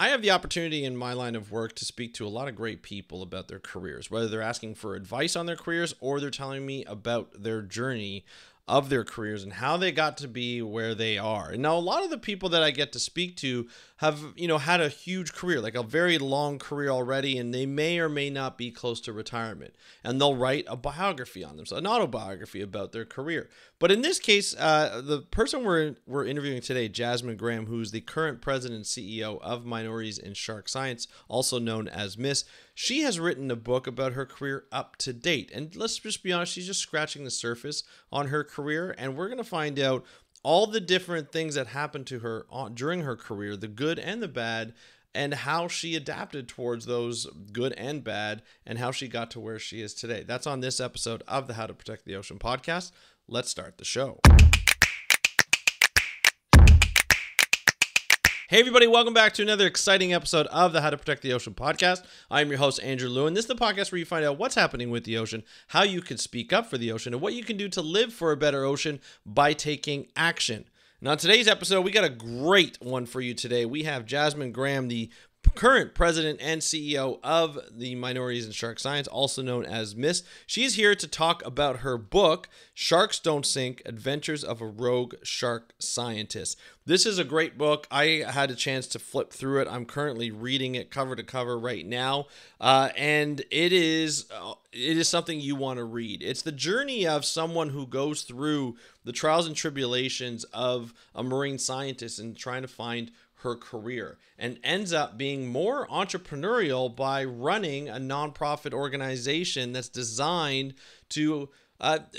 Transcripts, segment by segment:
I have the opportunity in my line of work to speak to a lot of great people about their careers, whether they're asking for advice on their careers or they're telling me about their journey of their careers and how they got to be where they are. And now a lot of the people that I get to speak to have, had a huge career, like a very long career already, and they may or may not be close to retirement. And they'll write a biography on themselves, an autobiography about their career. But in this case, the person we're interviewing today, Jasmine Graham, who's the current president and CEO of Minorities in Shark Science, also known as Miss, she has written a book about her career up to date. And let's just be honest, she's just scratching the surface on her career. And we're going to find out all the different things that happened to her during her career, the good and the bad, and how she adapted towards those good and bad, and how she got to where she is today. That's on this episode of the How to Protect the Ocean podcast. Let's start the show. Hey everybody, welcome back to another exciting episode of the How to Protect the Ocean podcast. I'm your host, Andrew Lewin. This is the podcast where you find out what's happening with the ocean, how you can speak up for the ocean, and what you can do to live for a better ocean by taking action. Now, on today's episode, we got a great one for you today. We have Jasmine Graham, the current president and CEO of the Minorities in Shark Science, also known as Miss. She's here to talk about her book, Sharks Don't Sink: Adventures of a Rogue Shark Scientist. This is a great book. I had a chance to flip through it. I'm currently reading it cover to cover right now, and it is something you want to read. It's the journey of someone who goes through the trials and tribulations of a marine scientist and trying to find her career, and ends up being more entrepreneurial by running a nonprofit organization that's designed to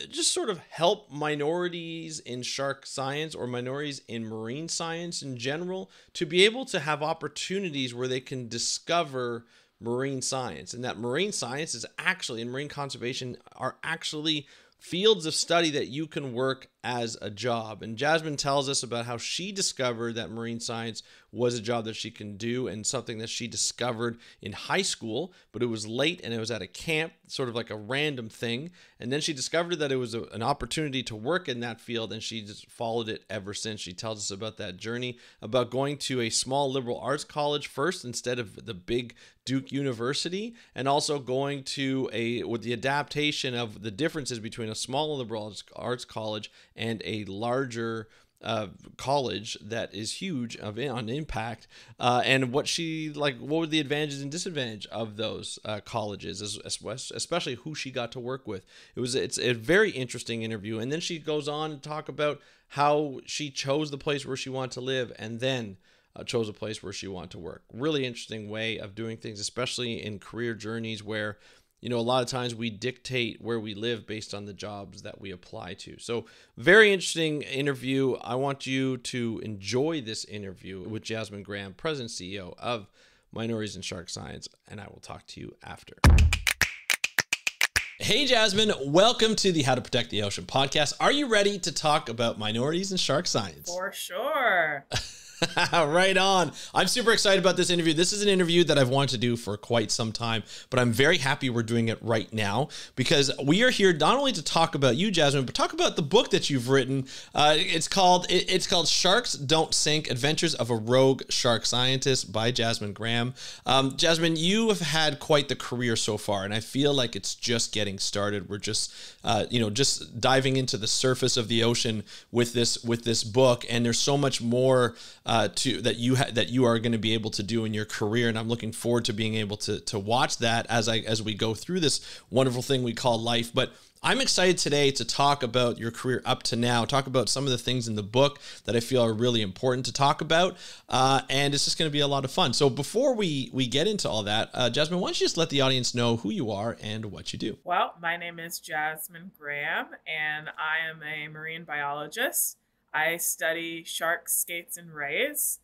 just sort of help minorities in shark science or minorities in marine science in general to be able to have opportunities where they can discover marine science. And that marine science is actually, and marine conservation are actually fields of study that you can work as a job. And Jasmine tells us about how she discovered that marine science was a job that she can do and something that she discovered in high school, but it was late and it was at a camp, sort of like a random thing. And then she discovered that it was an opportunity to work in that field, and she just followed it ever since. She tells us about that journey, about going to a small liberal arts college first instead of the big Duke University, and also going to with the adaptation of the differences between a small liberal arts college and a larger college that is huge on impact, and what were the advantages and disadvantages of those colleges, especially who she got to work with. It's a very interesting interview, and then she goes on to talk about how she chose the place where she wanted to live, and then chose a place where she wanted to work. Really interesting way of doing things, especially in career journeys where a lot of times we dictate where we live based on the jobs that we apply to. So very interesting interview. I want you to enjoy this interview with Jasmine Graham, President and CEO of Minorities in Shark Science, and I will talk to you after. Hey, Jasmine, welcome to the How to Protect the Ocean podcast. Are you ready to talk about minorities in shark science? For sure. Right on. I'm super excited about this interview. This is an interview that I've wanted to do for quite some time, but I'm very happy we're doing it right now because we are here not only to talk about you, Jasmine, but talk about the book that you've written. It's called Sharks Don't Sink: Adventures of a Rogue Shark Scientist by Jasmine Graham. Jasmine, you have had quite the career so far, and I feel like it's just getting started. We're just diving into the surface of the ocean with this book, and there's so much more that you are going to be able to do in your career, and I'm looking forward to being able to watch that as we go through this wonderful thing we call life. But I'm excited today to talk about your career up to now, talk about some of the things in the book that I feel are really important to talk about, and it's just going to be a lot of fun. So before we get into all that, Jasmine, why don't you just let the audience know who you are and what you do? Well, my name is Jasmine Graham, and I am a marine biologist. I study sharks, skates, and rays,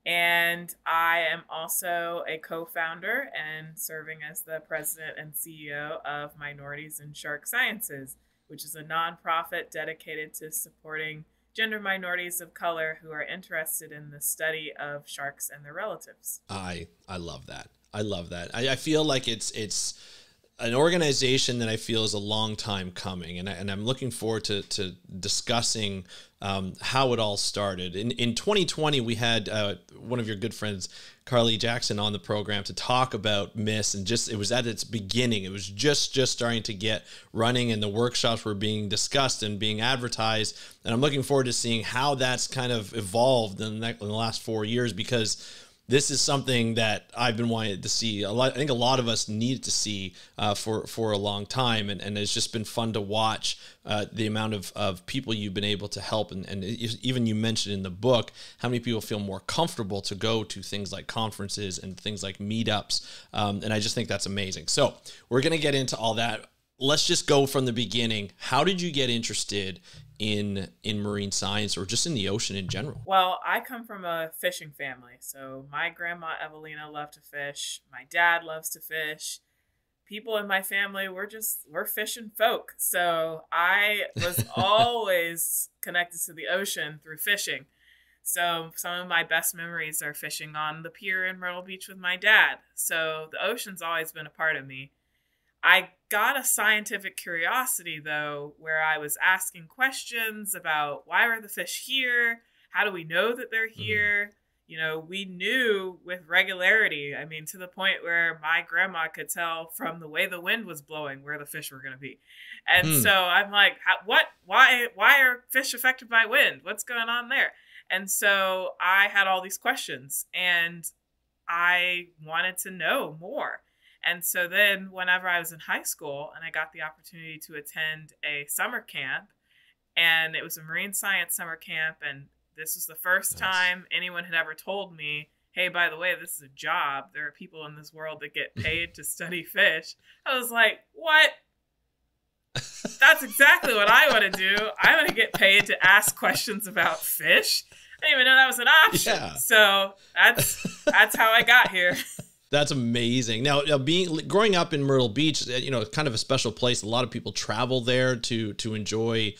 and I am also a co-founder and serving as the president and CEO of Minorities in Shark Sciences, which is a nonprofit dedicated to supporting gender minorities of color who are interested in the study of sharks and their relatives. I love that. I love that. I feel like it's an organization that I feel is a long time coming, and I'm looking forward to discussing how it all started. In 2020, we had one of your good friends, Carly Jackson, on the program to talk about MISS, and it was at its beginning. It was just starting to get running, and the workshops were being discussed and being advertised. And I'm looking forward to seeing how that's kind of evolved in the last 4 years, because this is something that I've been wanting to see. I think a lot of us need to see for a long time, and it's just been fun to watch the amount of people you've been able to help, and even you mentioned in the book how many people feel more comfortable to go to things like conferences and things like meetups, and I just think that's amazing. So we're going to get into all that. Let's just go from the beginning. How did you get interested in marine science, or just in the ocean in general? Well, I come from a fishing family. So my grandma Evelina loved to fish. My dad loves to fish. People in my family, we're fishing folk. So I was always connected to the ocean through fishing. So some of my best memories are fishing on the pier in Myrtle Beach with my dad. So the ocean's always been a part of me. I got a scientific curiosity, though, where I was asking questions about why are the fish here? How do we know that they're here? You know, we knew with regularity, I mean, to the point where my grandma could tell from the way the wind was blowing where the fish were going to be. And so I'm like, why are fish affected by wind? What's going on there? And so I had all these questions, and I wanted to know more. And so then whenever I was in high school and I got the opportunity to attend a summer camp, and it was a marine science summer camp, and this was the first time anyone had ever told me, hey, by the way, this is a job. There are people in this world that get paid to study fish. I was like, what? That's exactly what I want to do. I want to get paid to ask questions about fish. I didn't even know that was an option. Yeah. So that's how I got here. That's amazing. Now, growing up in Myrtle Beach, you know, kind of a special place. A lot of people travel there to enjoy,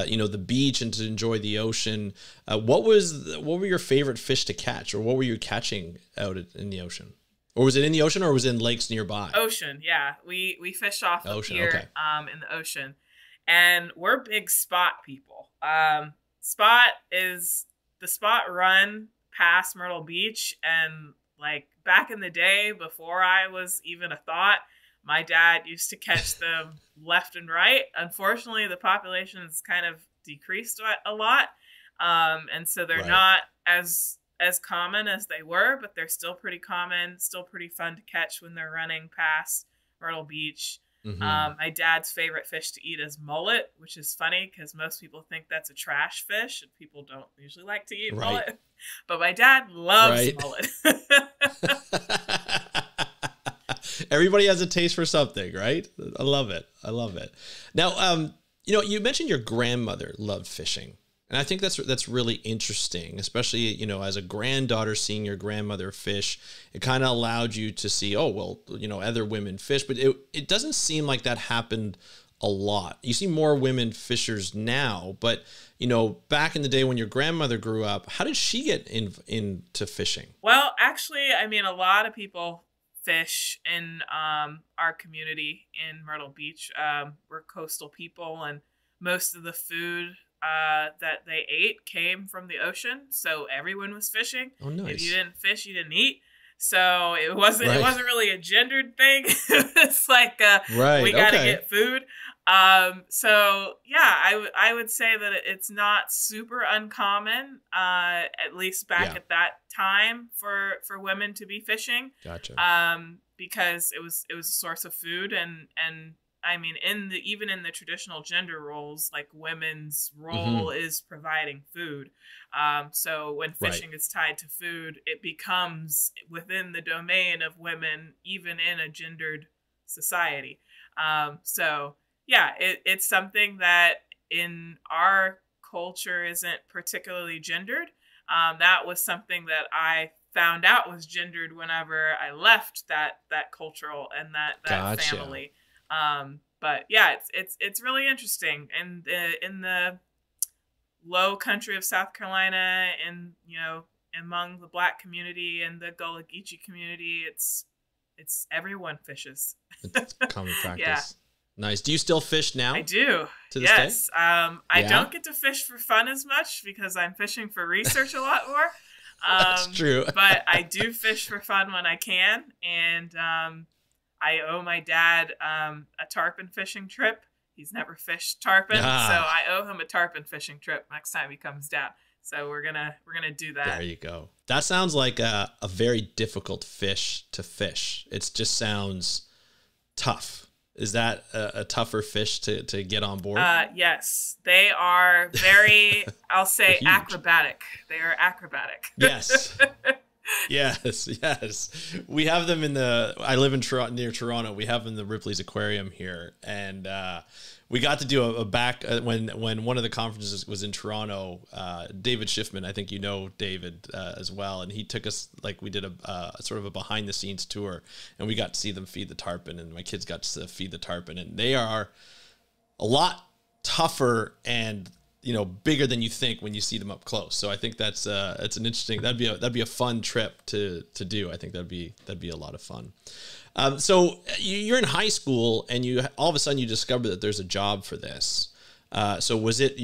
you know, the beach and to enjoy the ocean. What were your favorite fish to catch, or what were you catching out in the ocean? Or was it in the ocean, or was it in lakes nearby? Ocean, yeah. We fished off ocean, here in the ocean, and we're big spot people. Spot is the spot run past Myrtle Beach, and like back in the day, before I was even a thought, my dad used to catch them left and right. Unfortunately, the population has kind of decreased a lot. And so they're not as common as they were, but they're still pretty common, still pretty fun to catch when they're running past Myrtle Beach. My dad's favorite fish to eat is mullet, which is funny because most people think that's a trash fish, and people don't usually like to eat mullet. But my dad loves mullet. Everybody has a taste for something, right? I love it. I love it. Now, you know, you mentioned your grandmother loved fishing. And I think that's really interesting, especially, you know, as a granddaughter, seeing your grandmother fish. It kind of allowed you to see, oh, well, you know, other women fish, but it doesn't seem like that happened a lot. You see more women fishers now, but, you know, back in the day when your grandmother grew up, how did she get into fishing? Well, actually, I mean, a lot of people fish in our community in Myrtle Beach. We're coastal people, and most of the food that they ate came from the ocean, so everyone was fishing. Oh, nice. If you didn't fish, you didn't eat. So it wasn't really a gendered thing. It's like we got to get food. So yeah, I would say that it's not super uncommon, at least back at that time, for women to be fishing. Gotcha. Because it was a source of food, and I mean, even in the traditional gender roles, like women's role is providing food. So when fishing is tied to food, it becomes within the domain of women, even in a gendered society. So yeah, it's something that in our culture isn't particularly gendered. That was something that I found out was gendered whenever I left that cultural and that family. But yeah, it's really interesting. And in the low country of South Carolina, and, you know, among the Black community and the Gullah Geechee community, it's it's everyone fishes. It's common practice. Yeah. Nice. Do you still fish now? I do. To this day? Yes. I don't get to fish for fun as much because I'm fishing for research a lot more. That's true. But I do fish for fun when I can. And I owe my dad a tarpon fishing trip. He's never fished tarpon, so I owe him a tarpon fishing trip next time he comes down. So we're gonna do that. There you go. That sounds like a very difficult fish to fish. It just sounds tough. Is that a tougher fish to get on board? Yes, they are very, I'll say, acrobatic. They are acrobatic. Yes. Yes. We have them I live in near Toronto. We have them in the Ripley's Aquarium here. And we got to do a back when one of the conferences was in Toronto. David Schiffman, I think you know David as well, and he took us, like, we did a sort of a behind the scenes tour, and we got to see them feed the tarpon, and my kids got to feed the tarpon, and they are a lot tougher and bigger than you think when you see them up close. So I think it's an interesting, that'd be a fun trip to do. I think that'd be a lot of fun. So you're in high school and all of a sudden you discover that there's a job for this. So was it,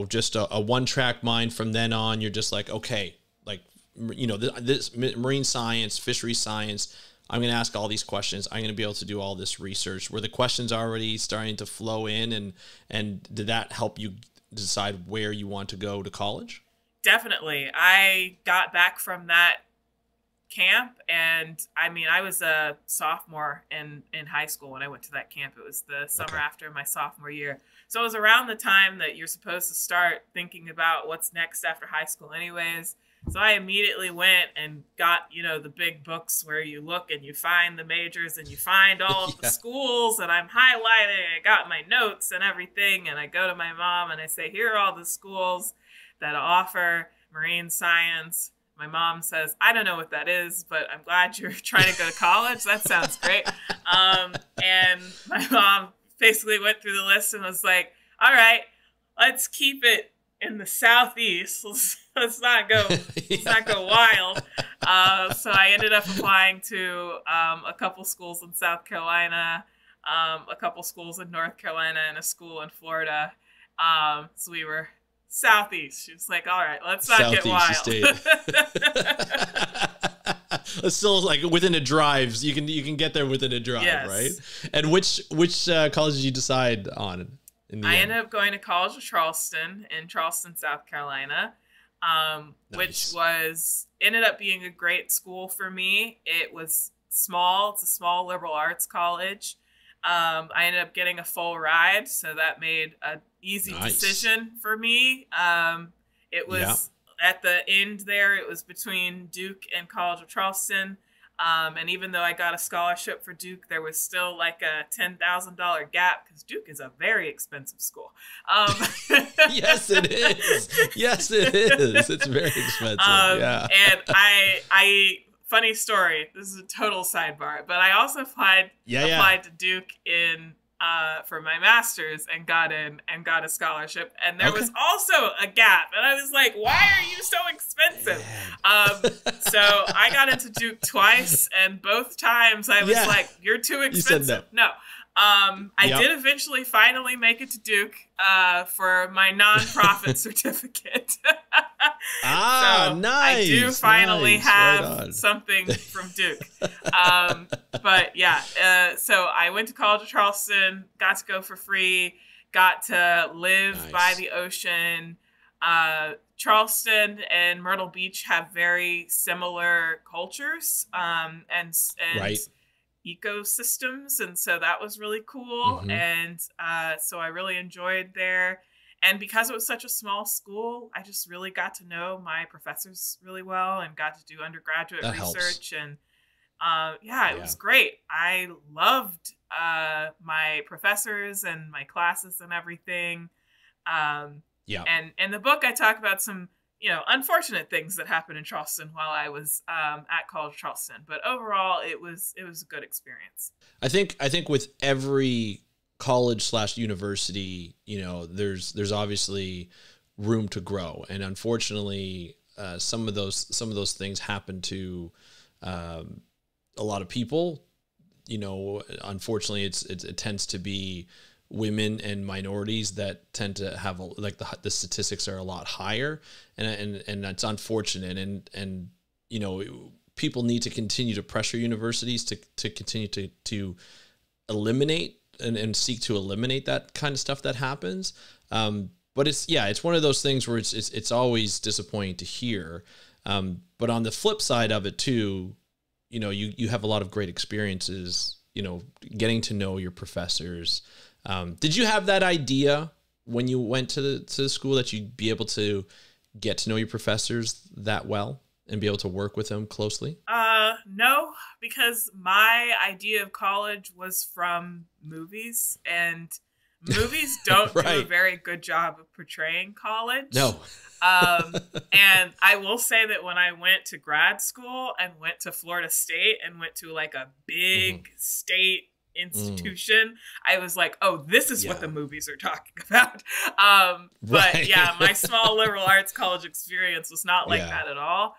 just a one-track mind from then on? You're just like, okay, like, this marine science, fishery science, I'm going to ask all these questions. I'm going to be able to do all this research. Were the questions already starting to flow in, and did that help you decide where you want to go to college? Definitely. I got back from that camp, and I was a sophomore in high school when I went to that camp. It was the summer after my sophomore year. So it was around the time that you're supposed to start thinking about what's next after high school anyways. So I immediately went and got, the big books where you look and you find the majors and you find all of the schools, and I'm highlighting. I got my notes and everything, and I go to my mom and I say, here are all the schools that offer marine science. My mom says, I don't know what that is, but I'm glad you're trying to go to college. That sounds great. And my mom basically went through the list and was like, all right, let's keep it in the southeast. Let's not go wild. So I ended up applying to a couple schools in South Carolina, a couple schools in North Carolina, and a school in Florida. So we were southeast. She was like, all right, let's not get wild. It's still like within a drive. You can get there within a drive, yes. Right? And which college did you decide on? I ended up going to College of Charleston in Charleston, South Carolina, which ended up being a great school for me. It was small. It's a small liberal arts college. I ended up getting a full ride, so that made an easy decision for me. It was at the end there, it was between Duke and College of Charleston. And even though I got a scholarship for Duke, there was still like a $10,000 gap because Duke is a very expensive school. Yes, it is. Yes, it is. It's very expensive. Yeah. And I funny story. This is a total sidebar, but I also applied to Duke for my master's and got a scholarship. And there was also a gap, and I was like, "Why are you so expensive?" So I got into Duke twice, and both times I was like, "You're too expensive." You said no. I did eventually finally make it to Duke for my nonprofit certificate. So I nice. do finally have something from Duke. But yeah, so I went to College of Charleston, got to go for free, got to live by the ocean. Charleston and Myrtle Beach have very similar cultures and ecosystems, and so that was really cool. And so I really enjoyed there, and because it was such a small school, I just really got to know my professors really well and got to do undergraduate research. And it was great. I loved my professors and my classes and everything. And in the book I talk about some unfortunate things that happened in Charleston while I was at College of Charleston. But overall, it was a good experience. I think with every college/university, there's obviously room to grow, and unfortunately, some of those things happen to a lot of people you know, unfortunately, it tends to be women and minorities that tend to have like the statistics are a lot higher, and that's unfortunate. And you know, people need to continue to pressure universities to continue to eliminate and seek to eliminate that kind of stuff that happens. But it's one of those things where it's always disappointing to hear. But on the flip side of it too, you know, you have a lot of great experiences, you know, getting to know your professors. Did you have that idea when you went to the school that you'd be able to get to know your professors that well and be able to work with them closely? No, because my idea of college was from movies, and movies don't do a very good job of portraying college. No. And I will say that when I went to grad school and went to Florida State and went to like a big state institution, I was like, oh, this is what the movies are talking about. But yeah, my small liberal arts college experience was not like that at all.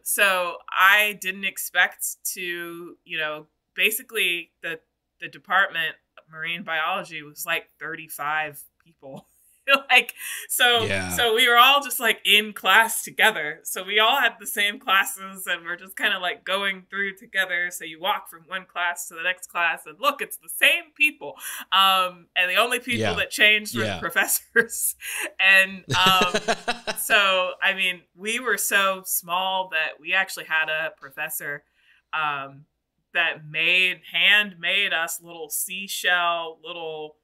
So I didn't expect to, you know, basically the department of marine biology was like 35 people. Like, so we were all just like in class together. So we all had the same classes and we're just kind of like going through together. So you walk from one class to the next class and look, it's the same people. And the only people that changed were the professors. And so, I mean, we were so small that we actually had a professor that handmade us little seashell, little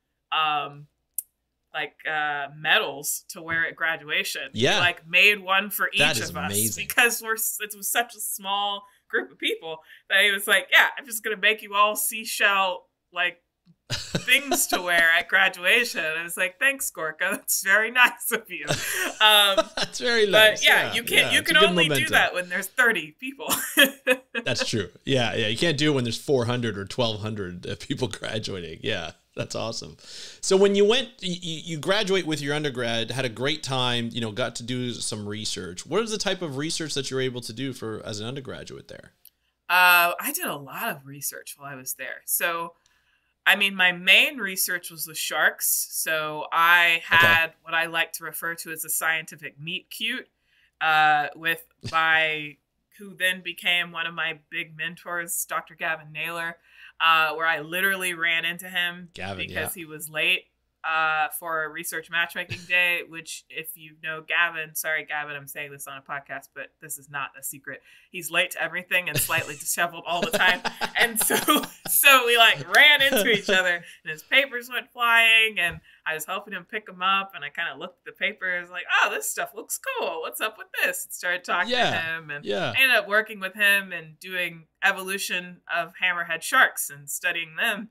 medals to wear at graduation. Yeah. Like made one for each of us amazing. because it was such a small group of people that he was like, yeah, I'm just going to make you all seashell like things to wear at graduation. And I was like, thanks, Gorka. That's very nice of you. That's very nice. But yeah, you can only do that when there's 30 people. That's true. Yeah. You can't do it when there's 400 or 1,200 people graduating. Yeah. That's awesome. So when you went, you graduate with your undergrad, had a great time, you know, got to do some research. What is the type of research that you're able to do as an undergraduate there? I did a lot of research while I was there. So, I mean, my main research was with sharks. So I had what I like to refer to as a scientific meet cute with who then became one of my big mentors, Dr. Gavin Naylor. Where I literally ran into him because he was late for a research matchmaking day, which if you know Gavin, sorry, Gavin, I'm saying this on a podcast, but this is not a secret. He's late to everything and slightly disheveled all the time. And so we like ran into each other and his papers went flying and I was helping him pick them up and I kind of looked at the papers like, oh, this stuff looks cool. What's up with this? And started talking to him and I ended up working with him and doing evolution of hammerhead sharks and studying them.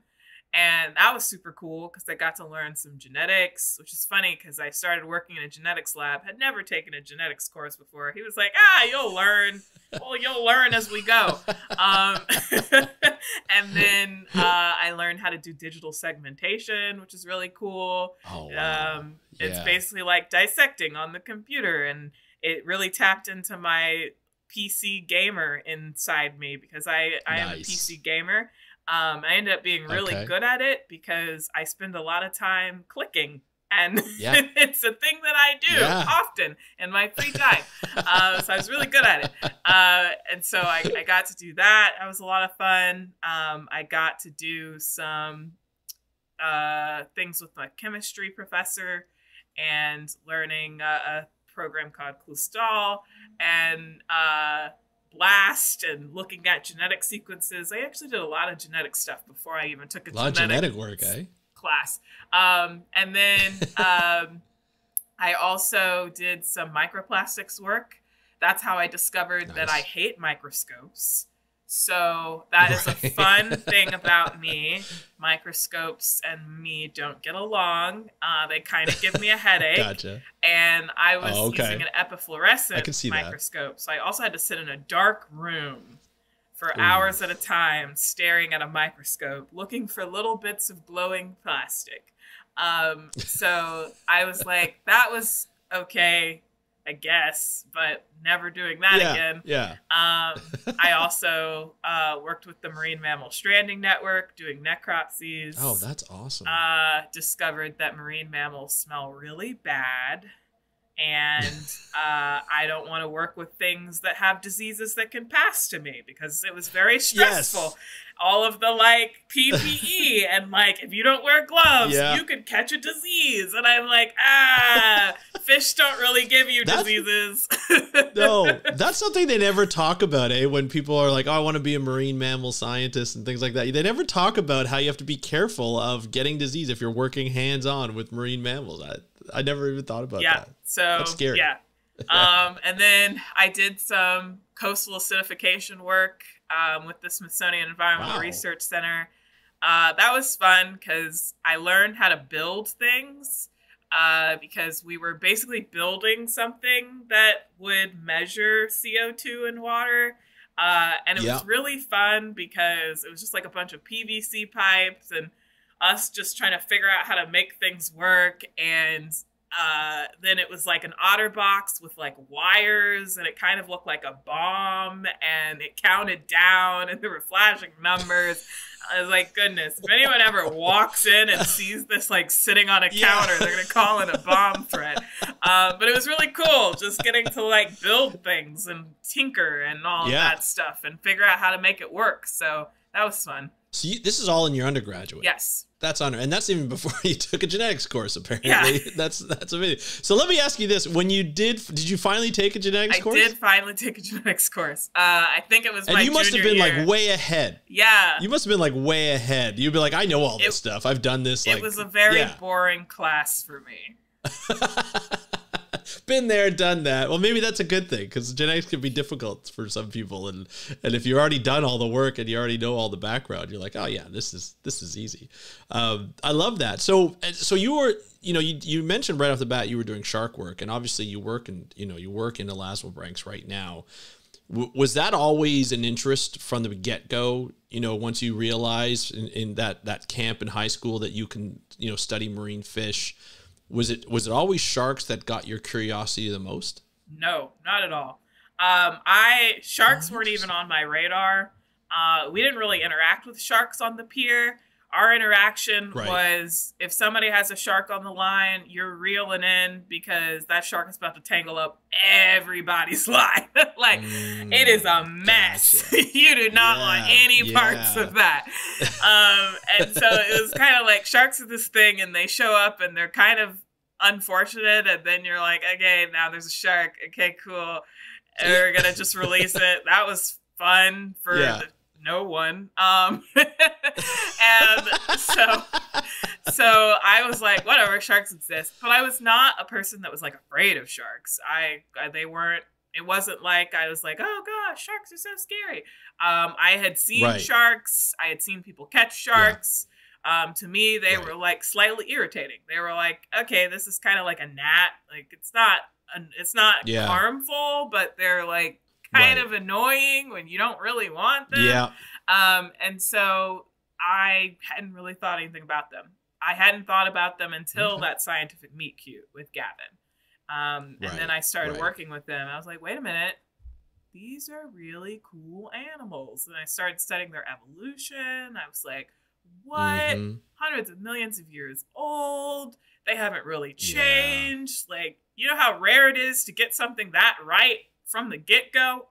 And that was super cool because I got to learn some genetics, which is funny because I started working in a genetics lab, had never taken a genetics course before. He was like, you'll learn. Well, you'll learn as we go. And then I learned how to do digital segmentation, which is really cool. Oh, wow. It's basically like dissecting on the computer. And it really tapped into my PC gamer inside me because I am a PC gamer. I ended up being really good at it because I spend a lot of time clicking. And it's a thing that I do often in my free time. So I was really good at it. And so I got to do that. That was a lot of fun. I got to do some things with my chemistry professor and learning a program called Clustal and BLAST and looking at genetic sequences. I actually did a lot of genetic stuff before I even took a genetic work, class. And then I also did some microplastics work. That's how I discovered that I hate microscopes. So that is a fun thing about me. Microscopes and me don't get along. They kind of give me a headache. Gotcha. And I was using an epifluorescent microscope. That. So I also had to sit in a dark room for hours at a time, staring at a microscope, looking for little bits of glowing plastic. So I was like, that was okay. I guess, but never doing that again. Yeah. I also worked with the Marine Mammal Stranding Network doing necropsies. Oh, that's awesome. Discovered that marine mammals smell really bad. And I don't want to work with things that have diseases that can pass to me because it was very stressful. Yes. All of the like PPE and like if you don't wear gloves, you could catch a disease. And I'm like, fish don't really give you diseases. No, that's something they never talk about, when people are like, oh, I want to be a marine mammal scientist and things like that. They never talk about how you have to be careful of getting disease if you're working hands-on with marine mammals. I never even thought about that. So that's scary. Yeah. And then I did some coastal acidification work with the Smithsonian Environmental Research Center. That was fun because I learned how to build things because we were basically building something that would measure CO2 in water. And it was really fun because it was just like a bunch of PVC pipes and us just trying to figure out how to make things work. And then it was like an otter box with like wires and it kind of looked like a bomb and it counted down and there were flashing numbers. I was like, goodness, if anyone ever walks in and sees this like sitting on a counter, they're going to call it a bomb threat. But it was really cool just getting to like build things and tinker and all of that stuff and figure out how to make it work. So that was fun. So this is all in your undergraduate? Yes. That's honor, and that's even before you took a genetics course. Apparently, that's amazing. So let me ask you this: when you did you finally take a genetics course? I did finally take a genetics course. I think it was my junior year. And you must have been like way ahead. Yeah, you must have been like way ahead. You'd be like, I know all this stuff. I've done this. It was a very boring class for me. Been there, done that. Well, maybe that's a good thing because genetics can be difficult for some people, and if you've already done all the work and you already know all the background, you're like, oh yeah, this is easy. I love that. So you were, you mentioned right off the bat you were doing shark work, and obviously you work in the Laswell ranks right now. Was that always an interest from the get-go? Once you realized in that camp in high school that you can study marine fish. Was it always sharks that got your curiosity the most? No, not at all. Sharks weren't even on my radar. We didn't really interact with sharks on the pier. Our interaction was if somebody has a shark on the line, you're reeling in because that shark is about to tangle up everybody's line. It is a mess. Gotcha. You do not want any parts of that. And so it was kind of like sharks are this thing and they show up and they're kind of unfortunate. And then you're like, okay, now there's a shark. Okay, cool. And we're going to just release it. That was fun for no one. And so I was like, whatever, sharks exist. But I was not a person that was like afraid of sharks. It wasn't like I was like, oh gosh, sharks are so scary. I had seen sharks. I had seen people catch sharks. To me, they were like slightly irritating. They were like, okay, this is kind of like a gnat. Like it's not harmful, but they're like kind of annoying when you don't really want them. Yeah. And so I hadn't really thought anything about them. I hadn't thought about them until that scientific meet cute with Gavin. And then I started working with them. I was like, wait a minute, these are really cool animals. And I started studying their evolution. I was like, what? Hundreds of millions of years old. They haven't really changed. Like, you know how rare it is to get something that right from the get-go?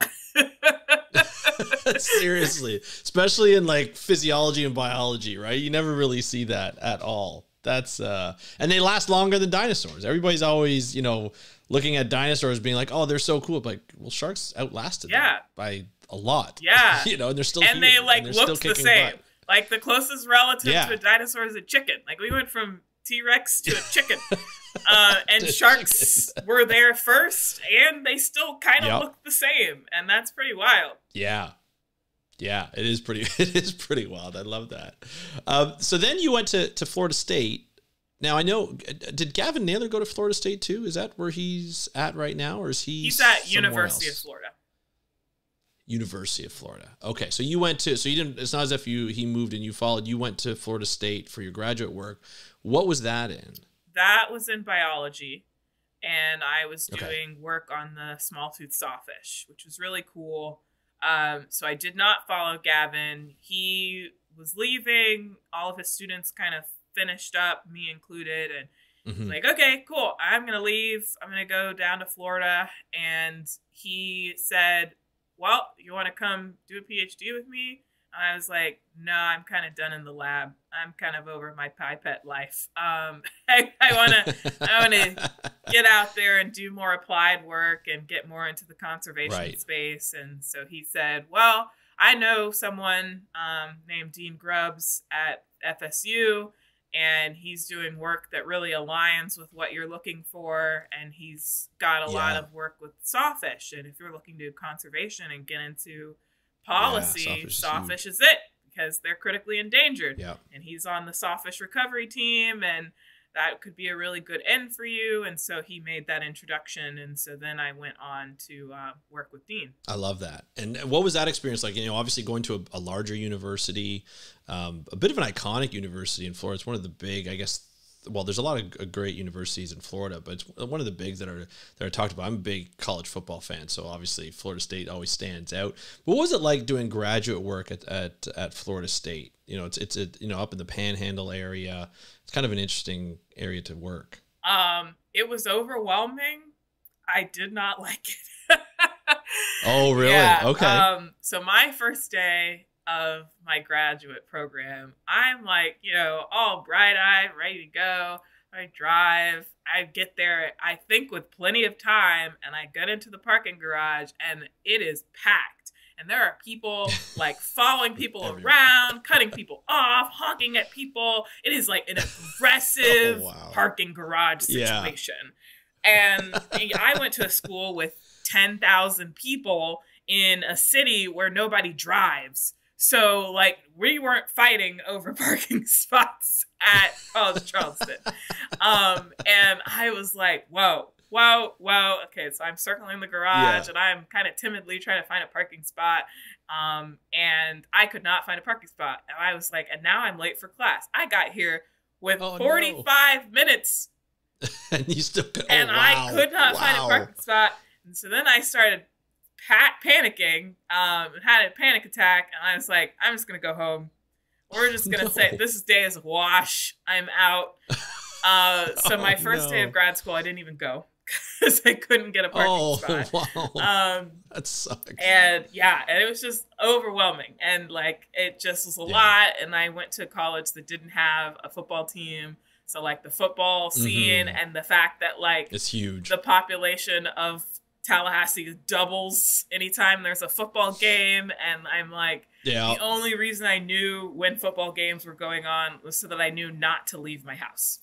Seriously, especially in like physiology and biology, right? You never really see that at all. That's and they last longer than dinosaurs. Everybody's always, looking at dinosaurs being like, oh, they're so cool. Like, well, sharks outlasted them by a lot. Yeah. And they're still and here, they like looked the same. Butt. Like the closest relative to a dinosaur is a chicken. Like we went from T-Rex to a chicken. And sharks were there first, and they still kind of look the same, and that's pretty wild. Yeah, it is pretty wild. I love that. So then you went to Florida State. Now I know, did Gavin Naylor go to Florida State too? Is that where he's at right now, or is he's at University of Florida? University of Florida. Okay, so you went to, so you didn't, it's not as if he moved and you followed, you went to Florida State for your graduate work. What was that in? That was in biology. and I was Okay. doing work on the small-toothed sawfish, which was really cool. So I did not follow Gavin. He was leaving. All of his students kind of finished up, me included, and he's Hmm. like, okay, cool. I'm going to leave. I'm going to go down to Florida. And he said, well, you want to come do a PhD with me? I was like, no, I'm kind of done in the lab. I'm kind of over my pipette life. I want to get out there and do more applied work and get more into the conservation Right. space. And so he said, well, I know someone named Dean Grubbs at FSU, and he's doing work that really aligns with what you're looking for. And he's got a lot Yeah. of work with sawfish. And if you're looking to do conservation and get into Yeah. policy, sawfish is it, because they're critically endangered. Yeah. And he's on the sawfish recovery team, and that could be a really good end for you. And so he made that introduction. And so then I went on to work with Dean. I love that. And what was that experience like? Obviously going to a larger university, a bit of an iconic university in Florida. It's one of the big, I guess, well, there's a lot of great universities in Florida, but it's one of the bigs that are talked about. I'm a big college football fan, so obviously Florida State always stands out. But what was it like doing graduate work at Florida State? It's up in the Panhandle area. It's kind of an interesting area to work. It was overwhelming. I did not like it. Oh, really? Yeah. Okay. So my first day of my graduate program, I'm like, all bright-eyed, ready to go. I drive. I get there, I think, with plenty of time, and I get into the parking garage, and it is packed. And there are people like following people around, cutting people off, honking at people. It is like an aggressive parking garage situation. Yeah. And I went to a school with 10,000 people in a city where nobody drives. So, like, we weren't fighting over parking spots at College Charleston. And I was like, whoa. Okay, so I'm circling the garage, and I'm kind of timidly trying to find a parking spot. And I could not find a parking spot. And I was like, and now I'm late for class. I got here with 45 minutes. And you still could, I could not find a parking spot. And so then I started panicking, had a panic attack, and I was like, I'm just going to go home. We're just going to say, this day is a wash. I'm out. So my first day of grad school, I didn't even go because I couldn't get a parking spot. Wow. That sucks. And and it was just overwhelming. And like, it just was a lot. And I went to a college that didn't have a football team. So like the football scene and the fact that like it's huge. The population of Tallahassee doubles anytime there's a football game, and I'm like, the only reason I knew when football games were going on was so that I knew not to leave my house.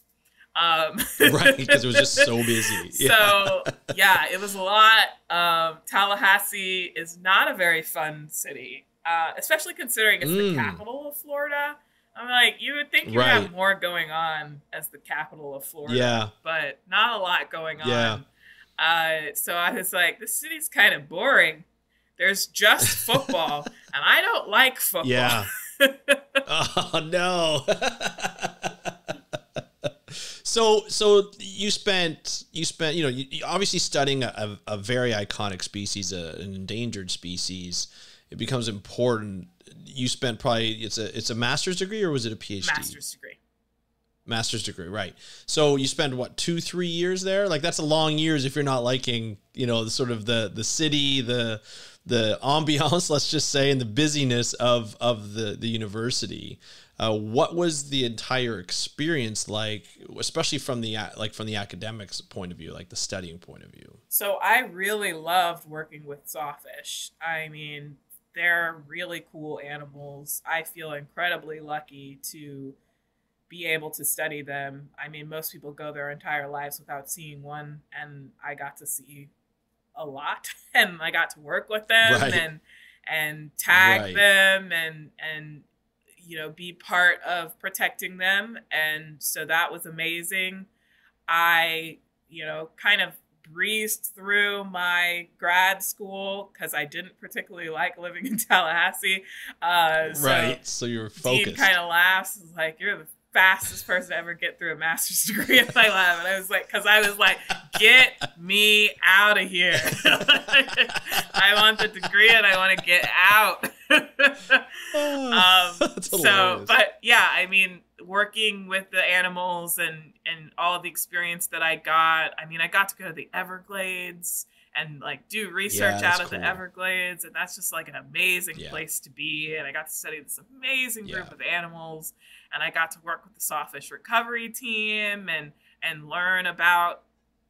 Right, because it was just so busy. So it was a lot. Tallahassee is not a very fun city, especially considering it's the capital of Florida. I'm like, you would think you would have more going on as the capital of Florida, but not a lot going on. So I was like, this city's kind of boring. There's just football, and I don't like football. Yeah. Oh no. So you spent you obviously studying a very iconic species, an endangered species. It becomes important. You spent probably it's a master's degree, or was it a PhD? Master's degree, right. So you spend what, 2-3 years there? Like, that's a long years if you're not liking, sort of the city, the ambiance, let's just say, and the busyness of the university. What was the entire experience like, especially from the academics point of view, like the studying point of view? So I really loved working with sawfish. I mean, they're really cool animals. I feel incredibly lucky to be able to study them. I mean, most people go their entire lives without seeing one, and I got to see a lot, and I got to work with them and tag them and be part of protecting them. And so that was amazing. I, kind of breezed through my grad school because I didn't particularly like living in Tallahassee. So you were focused. Dean kind of laughs. He's like, you're the fastest person to ever get through a master's degree in my lab. And I was like, get me out of here. I want the degree and I want to get out. That's hilarious. But yeah, I mean, working with the animals and all of the experience that I got to go to the Everglades and like do research out of the Everglades. And that's just like an amazing place to be. And I got to study this amazing group of animals. And I got to work with the sawfish recovery team and learn about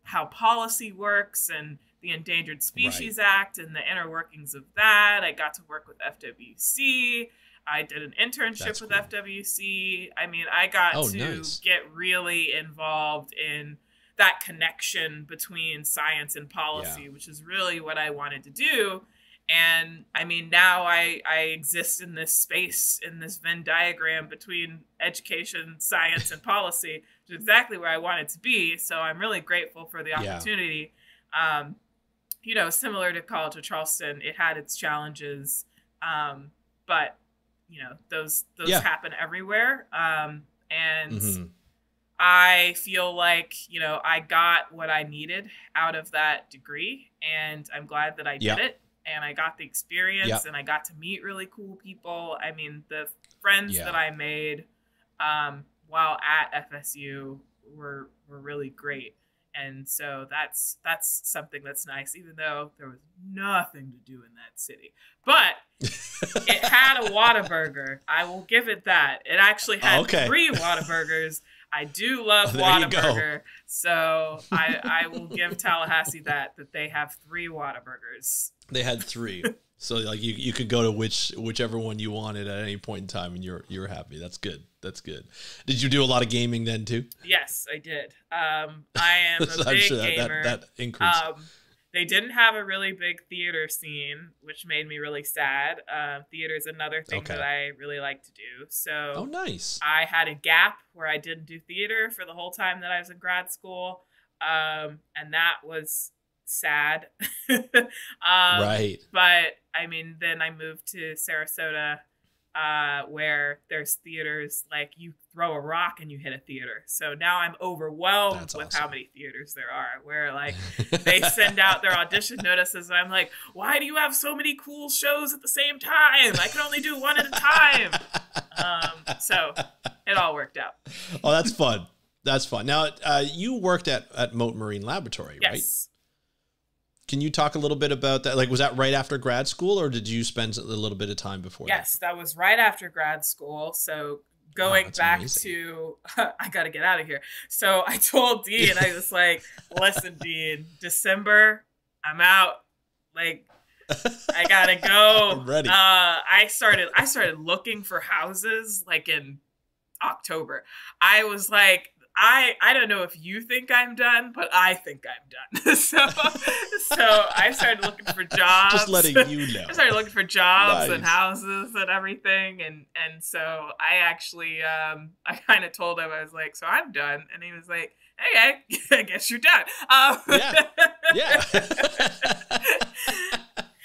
how policy works and the Endangered Species Act and the inner workings of that. I got to work with FWC. I did an internship with FWC. I mean, I got to get really involved in that connection between science and policy, which is really what I wanted to do. And I mean, now I exist in this space, in this Venn diagram between education, science, and policy, which is exactly where I wanted to be. So I'm really grateful for the opportunity. You know, similar to College of Charleston, it had its challenges, but you know, those happen everywhere. And I feel like, you know, I got what I needed out of that degree, and I'm glad that I did it. And I got the experience and I got to meet really cool people. I mean, the friends that I made while at FSU were really great. And so that's something that's nice, even though there was nothing to do in that city. But it had a Whataburger. I will give it that. It actually had 3 Whataburgers. I do love Whataburger. So I will give Tallahassee that they have 3 Whataburgers. They had 3. So like you could go to whichever one you wanted at any point in time, and you're happy. That's good. That's good. Did you do a lot of gaming then too? Yes, I did. I am a big gamer. That increased. They didn't have a really big theater scene, which made me really sad. Theater is another thing that I really like to do. So nice. I had a gap where I didn't do theater for the whole time that I was in grad school. And that was sad. Right. But I mean, then I moved to Sarasota, where there's theaters, like you throw a rock and you hit a theater. So now I'm overwhelmed with how many theaters there are, where like they send out their audition notices and I'm like, why do you have so many cool shows at the same time? I can only do one at a time. So it all worked out. Oh, that's fun. That's fun. Now, you worked at Mote Marine Laboratory, right? Yes. Can you talk a little bit about that? Like, was that right after grad school, or did you spend a little bit of time before that? Yes, that was right after grad school. So going back to, I got to get out of here. So I told Dean, I was like, listen, Dean, December, I'm out. Like, I got to go. I'm ready. I started looking for houses like in October. I was like, I don't know if you think I'm done, but I think I'm done. so I started looking for jobs. Just letting you know. I started looking for jobs and houses and everything. And so I actually, I kind of told him, I was like, so I'm done. And he was like, hey, I guess you're done. Yeah.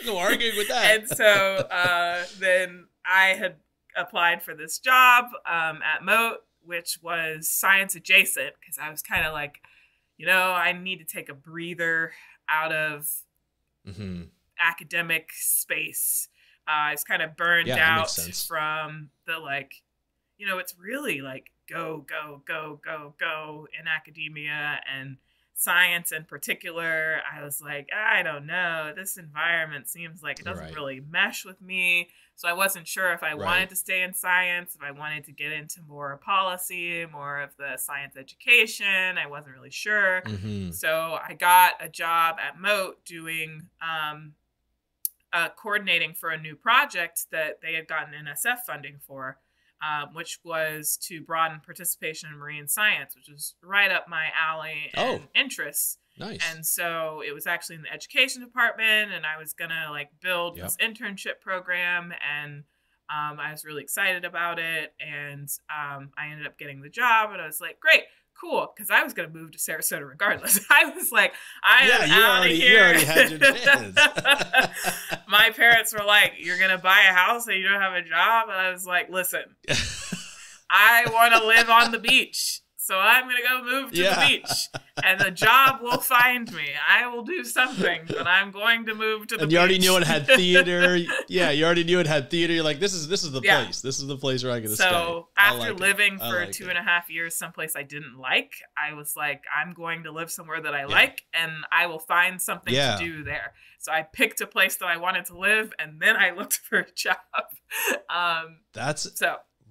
No arguing with that. And so then I had applied for this job at Mote, which was science adjacent, because I was kind of like, you know, I need to take a breather out of academic space. I was kind of burned out from the, like, you know, it's really like go in academia and science in particular. I was like, I don't know, this environment seems like it doesn't really mesh with me. So I wasn't sure if I wanted to stay in science, if I wanted to get into more policy, more of the science education. I wasn't really sure. So I got a job at Mote doing coordinating for a new project that they had gotten NSF funding for, which was to broaden participation in marine science, which was right up my alley and interests. Nice. And so it was actually in the education department, and I was going to like build this internship program, and I was really excited about it. And I ended up getting the job, and I was like, great, cool. Cause I was going to move to Sarasota regardless. I was like, I am out of here. You already had your chance. My parents were like, you're going to buy a house and you don't have a job. And I was like, listen, I want to live on the beach. So I'm going to go move to the beach, and the job will find me. I will do something, but I'm going to move to the beach. And you already knew it had theater. Yeah, you already knew it had theater. You're like, this is the place. This is the place where I'm going to stay. So after living for 2.5 years someplace I didn't like, I was like, I'm going to live somewhere that I like, and I will find something to do there. So I picked a place that I wanted to live, and then I looked for a job.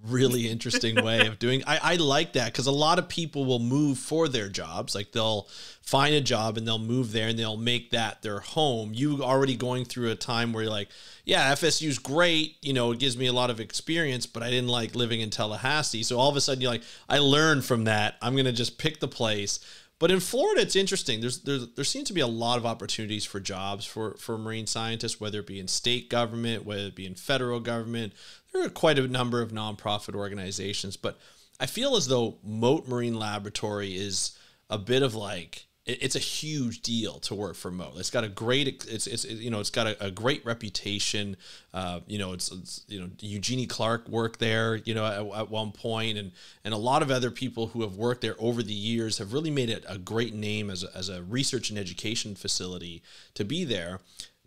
Really interesting way of doing. I like that, because a lot of people will move for their jobs. Like they'll find a job and they'll move there and they'll make that their home. You already going through a time where you're like, yeah, FSU's great, you know, it gives me a lot of experience, but I didn't like living in Tallahassee. So all of a sudden you're like, I learned from that. I'm gonna just pick the place. But in Florida, it's interesting. There seems to be a lot of opportunities for jobs for marine scientists, whether it be in state government, whether it be in federal government. There are quite a number of nonprofit organizations, but I feel as though Mote Marine Laboratory is a bit of like, it's a huge deal to work for Mote. It's got a great, it's got a great reputation. Eugenie Clark worked there, at one point, and a lot of other people who have worked there over the years have really made it a great name as a research and education facility to be there.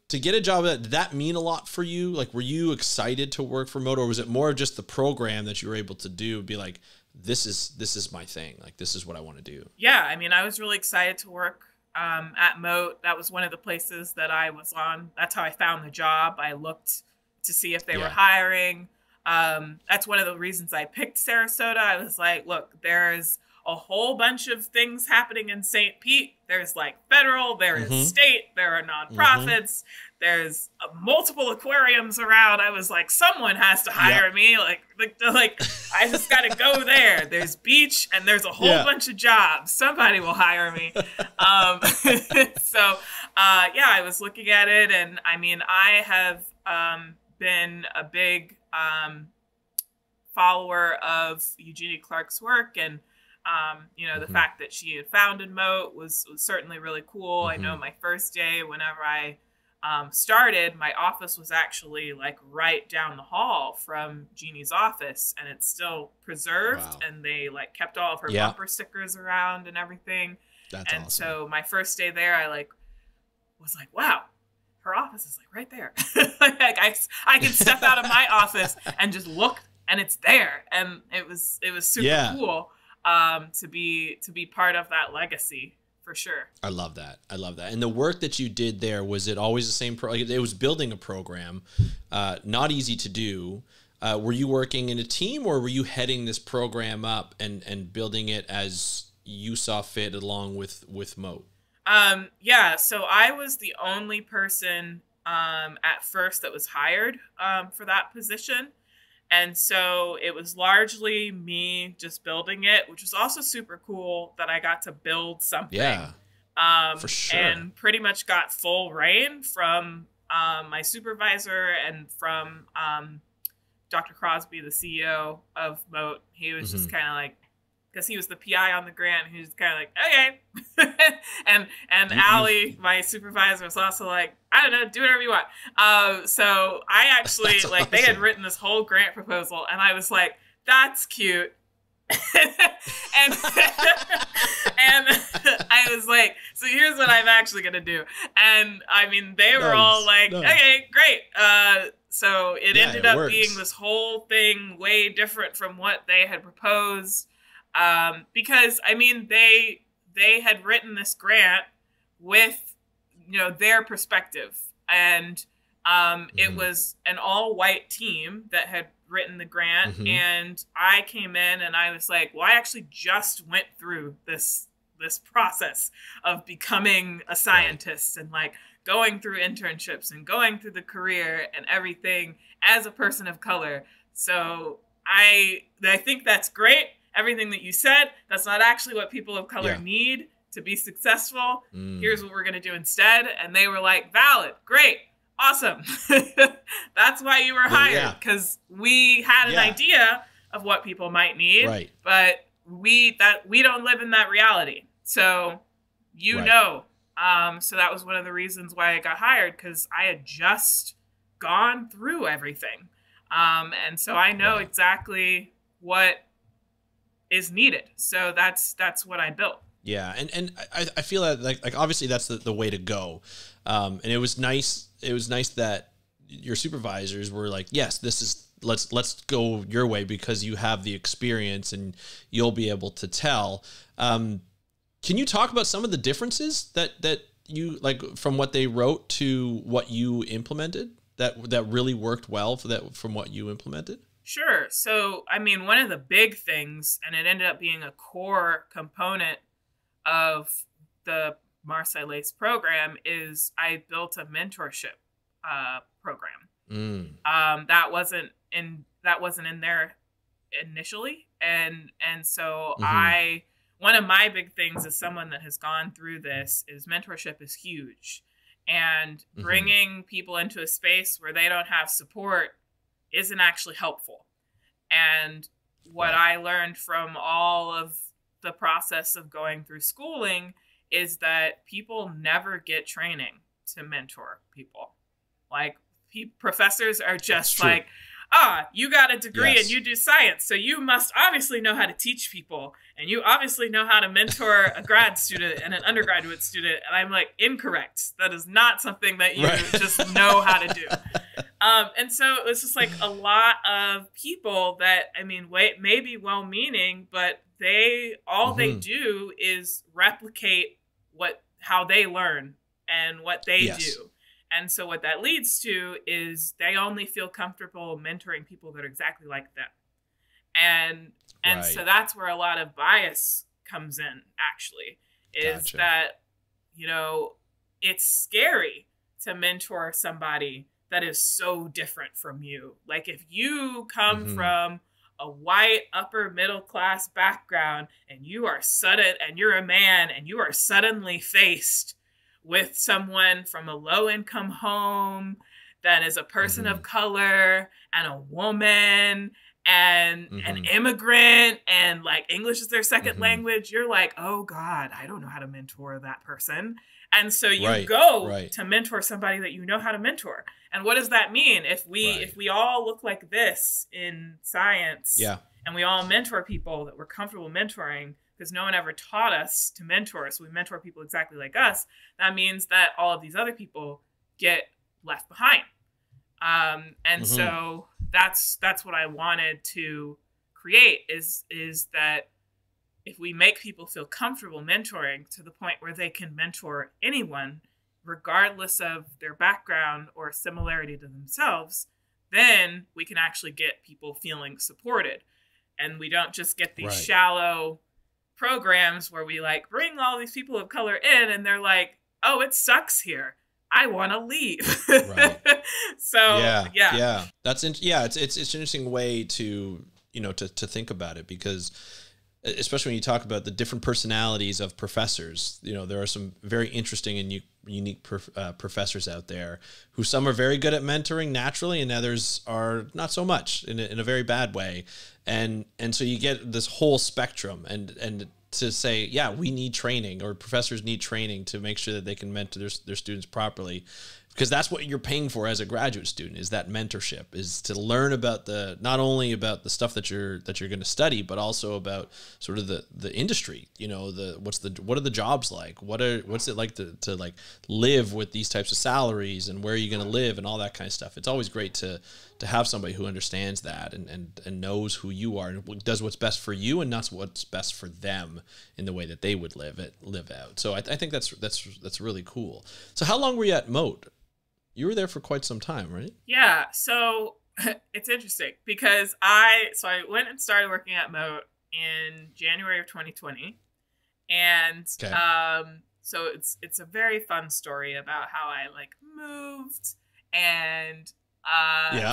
To get a job, did that mean a lot for you? Like, were you excited to work for Mote, or was it more of just the program that you were able to do, be like, this is my thing. Like, this is what I want to do. Yeah. I mean, I was really excited to work at Mote. That was one of the places that I was on. That's how I found the job. I looked to see if they were hiring. That's one of the reasons I picked Sarasota. I was like, look, there's a whole bunch of things happening in St. Pete. There's like federal, there is state, there are nonprofits, there's multiple aquariums around. I was like, someone has to hire me. Like I just got to go there. There's beach and there's a whole bunch of jobs. Somebody will hire me. I was looking at it, and I mean, I have been a big follower of Eugenie Clark's work, and the fact that she had founded Mote was certainly really cool. I know my first day, whenever I started, my office was actually like right down the hall from Jeannie's office, and it's still preserved. And they like kept all of her bumper stickers around and everything. That's awesome. So my first day there, I was like, wow, her office is like right there. Like I can step out of my office and just look, and it's there. And it was super cool. To be part of that legacy, for sure. I love that. And the work that you did there, was it always the same? It was building a program, not easy to do. Were you working in a team, or were you heading this program up and building it as you saw fit along with Mote? So I was the only person at first that was hired for that position. And so it was largely me just building it, which was also super cool that I got to build something. Yeah, for sure. And pretty much got full reign from my supervisor and from Dr. Crosby, the CEO of Mote. He was just kind of like, because he was the PI on the grant, he was kind of like, okay. and Allie, my supervisor, was also like, I don't know, do whatever you want. So I actually, that's like, awesome. They had written this whole grant proposal, and I was like, that's cute. and I was like, so here's what I'm actually going to do. And I mean, they were all like, okay, great. So it ended up being this whole thing way different from what they had proposed. Because I mean, they had written this grant with, their perspective, and it was an all-white team that had written the grant, and I came in and I was like, well, I actually just went through this process of becoming a scientist and like going through internships and going through the career and everything as a person of color. So I think that's great. Everything that you said, that's not actually what people of color need to be successful. Here's what we're going to do instead. And they were like, valid, great, awesome. That's why you were hired, because we had an idea of what people might need, but we don't live in that reality. So, so that was one of the reasons why I got hired, because I had just gone through everything. And so I know exactly what is needed. So that's what I built. Yeah. And I feel that like obviously that's the way to go. And it was nice that your supervisors were like, yes, this is, let's go your way because you have the experience and you'll be able to tell. Can you talk about some of the differences that you like from what they wrote to what you implemented that really worked well from what you implemented? Sure. So, I mean, one of the big things, and it ended up being a core component of the Marseillais program, is I built a mentorship program. That wasn't in there initially, and so one of my big things as someone that has gone through this is mentorship is huge, and bringing people into a space where they don't have support isn't actually helpful. And what I learned from all of the process of going through schooling is that people never get training to mentor people. Like professors are just like, you got a degree and you do science, so you must obviously know how to teach people, and you obviously know how to mentor a grad student and an undergraduate student. And I'm like, incorrect. That is not something that you just know how to do. And so it was just like a lot of people that, I mean, maybe well-meaning, but they do is replicate how they learn and what they do. And so what that leads to is they only feel comfortable mentoring people that are exactly like them. And so that's where a lot of bias comes in, actually, is that, you know, it's scary to mentor somebody that is so different from you. Like if you come from a white upper middle class background and you're a man and you are suddenly faced with someone from a low income home that is a person of color and a woman and an immigrant, and like English is their second language, you're like, oh God, I don't know how to mentor that person. And so you go to mentor somebody that you know how to mentor. And what does that mean? If we all look like this in science, and we all mentor people that we're comfortable mentoring, because no one ever taught us to mentor, so we mentor people exactly like us, that means that all of these other people get left behind. So that's what I wanted to create is that if we make people feel comfortable mentoring to the point where they can mentor anyone, regardless of their background or similarity to themselves, then we can actually get people feeling supported. And we don't just get these shallow programs where we like bring all these people of color in and they're like, oh, it sucks here, I want to leave. So it's an interesting way to think about it, because especially when you talk about the different personalities of professors, there are some very interesting and unique professors out there who some are very good at mentoring naturally and others are not so much in a very bad way. And so you get this whole spectrum, and to say, we need training, or professors need training to make sure that they can mentor their students properly, because that's what you're paying for as a graduate student, is that mentorship, is to learn about not only about the stuff that you're going to study, but also about sort of the industry, what are the jobs like? What's it like to like live with these types of salaries, and where are you going to live, and all that kind of stuff. It's always great to have somebody who understands that and knows who you are and does what's best for you and not what's best for them in the way that they would live out. So I think that's really cool. So how long were you at Moat? You were there for quite some time, right? Yeah. So it's interesting because I went and started working at Moat in January of 2020. And so it's a very fun story about how I like moved and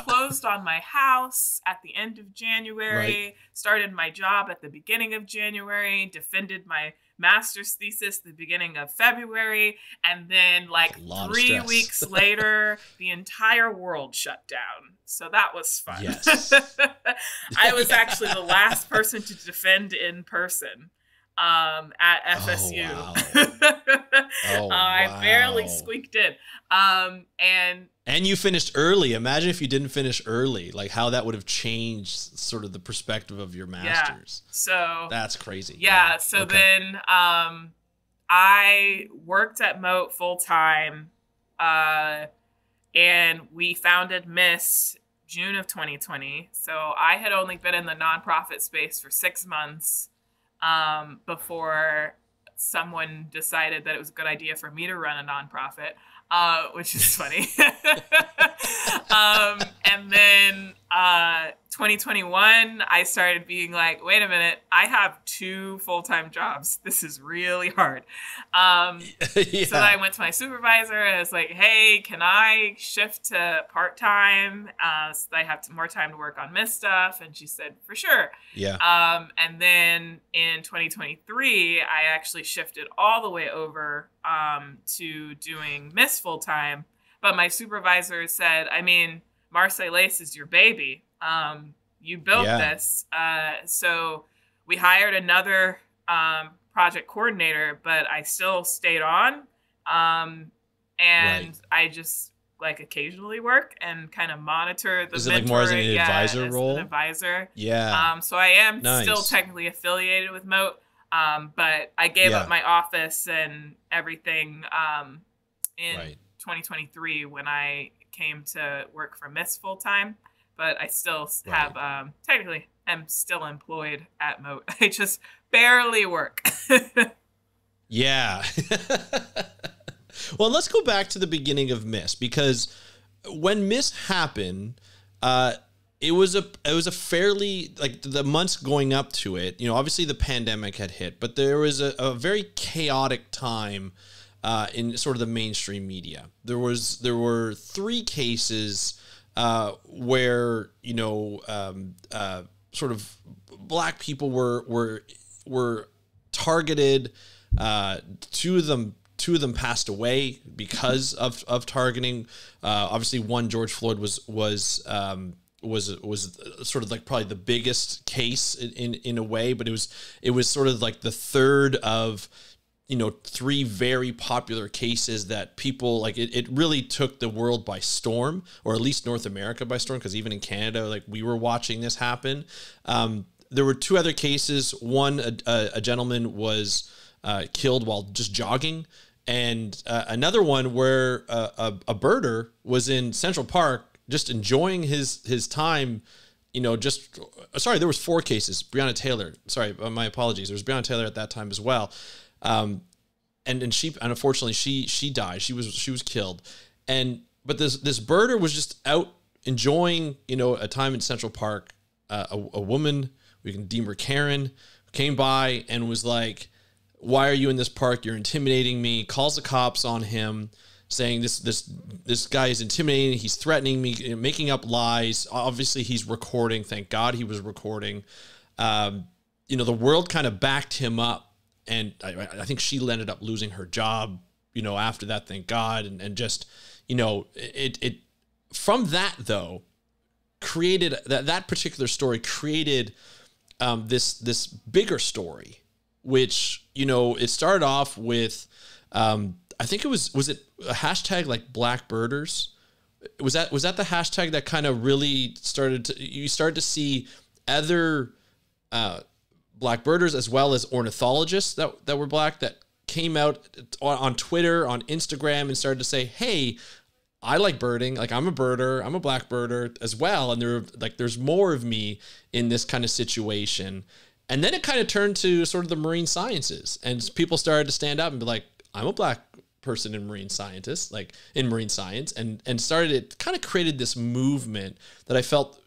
closed on my house at the end of January, started my job at the beginning of January, defended my master's thesis the beginning of February, and then like 3 weeks later, the entire world shut down. So that was fun. Yes. I was actually the last person to defend in person. at Oh, FSU. wow. Oh, I barely wow. squeaked in. And you finished early. Imagine if you didn't finish early, like how that would have changed sort of the perspective of your Yeah. master's. So That's crazy. yeah. Wow. So Okay. then I worked at Moat full time, and we founded Miss June of 2020. So I had only been in the nonprofit space for 6 months before someone decided that it was a good idea for me to run a nonprofit, which is funny. And then 2021, I started being like, wait a minute, I have 2 full-time jobs. This is really hard. Yeah. So then I went to my supervisor and I was like, hey, can I shift to part-time so that I have more time to work on Miss stuff? And she said, for sure. Yeah. And then in 2023, I actually shifted all the way over to doing Miss full-time. But my supervisor said, I mean, Marseille Lace is your baby. You built this. So we hired another project coordinator, but I still stayed on. And I just like occasionally work and kind of monitor the Is it like more as an advisor as role? an advisor. Yeah. So I am Nice. still technically affiliated with Moat. But I gave up my office and everything in 2023 when I came to work for Miss full time. But I still have technically am still employed at Moat. I just barely work. Yeah. Well, let's go back to the beginning of Miss, because when Miss happened, it was a fairly, like, the months going up to it, you know, obviously the pandemic had hit, but there was a very chaotic time in sort of the mainstream media. There were 3 cases where, you know, sort of Black people were targeted. Two of them passed away because of targeting. Obviously, one, George Floyd, was sort of like probably the biggest case in a way, but it was sort of like the third of, you know, 3 very popular cases that people like. It really took the world by storm, or at least North America by storm, because even in Canada, like, we were watching this happen. There were 2 other cases. One, a gentleman was killed while just jogging, and another one where a birder was in Central Park just enjoying his time. You know, just sorry, there was 4 cases. Breonna Taylor, sorry, my apologies. There was Breonna Taylor at that time as well, and unfortunately she died. She was killed, but this birder was just out enjoying, you know, a time in Central Park. A woman, we can deem her Karen, came by and was like, why are you in this park? You're intimidating me. Calls the cops on him, saying this guy is intimidating. He's threatening me, making up lies. Obviously, he's recording. Thank God he was recording. You know, the world kind of backed him up, and I think she ended up losing her job, you know, after that. Thank God, and just, you know, it from that, though, created that particular story created this bigger story, which, you know, it started off with, I think it was it a hashtag like Black Birders? Was that the hashtag that kind of really you started to see other Black birders, as well as ornithologists that were Black, that came out on Twitter, on Instagram, and started to say, hey, I like birding. Like, I'm a birder. I'm a Black birder as well. And there's more of me in this kind of situation. And then it kind of turned to sort of the marine sciences, and people started to stand up and be like, I'm a Black person in marine science, and started, it kind of created this movement that I felt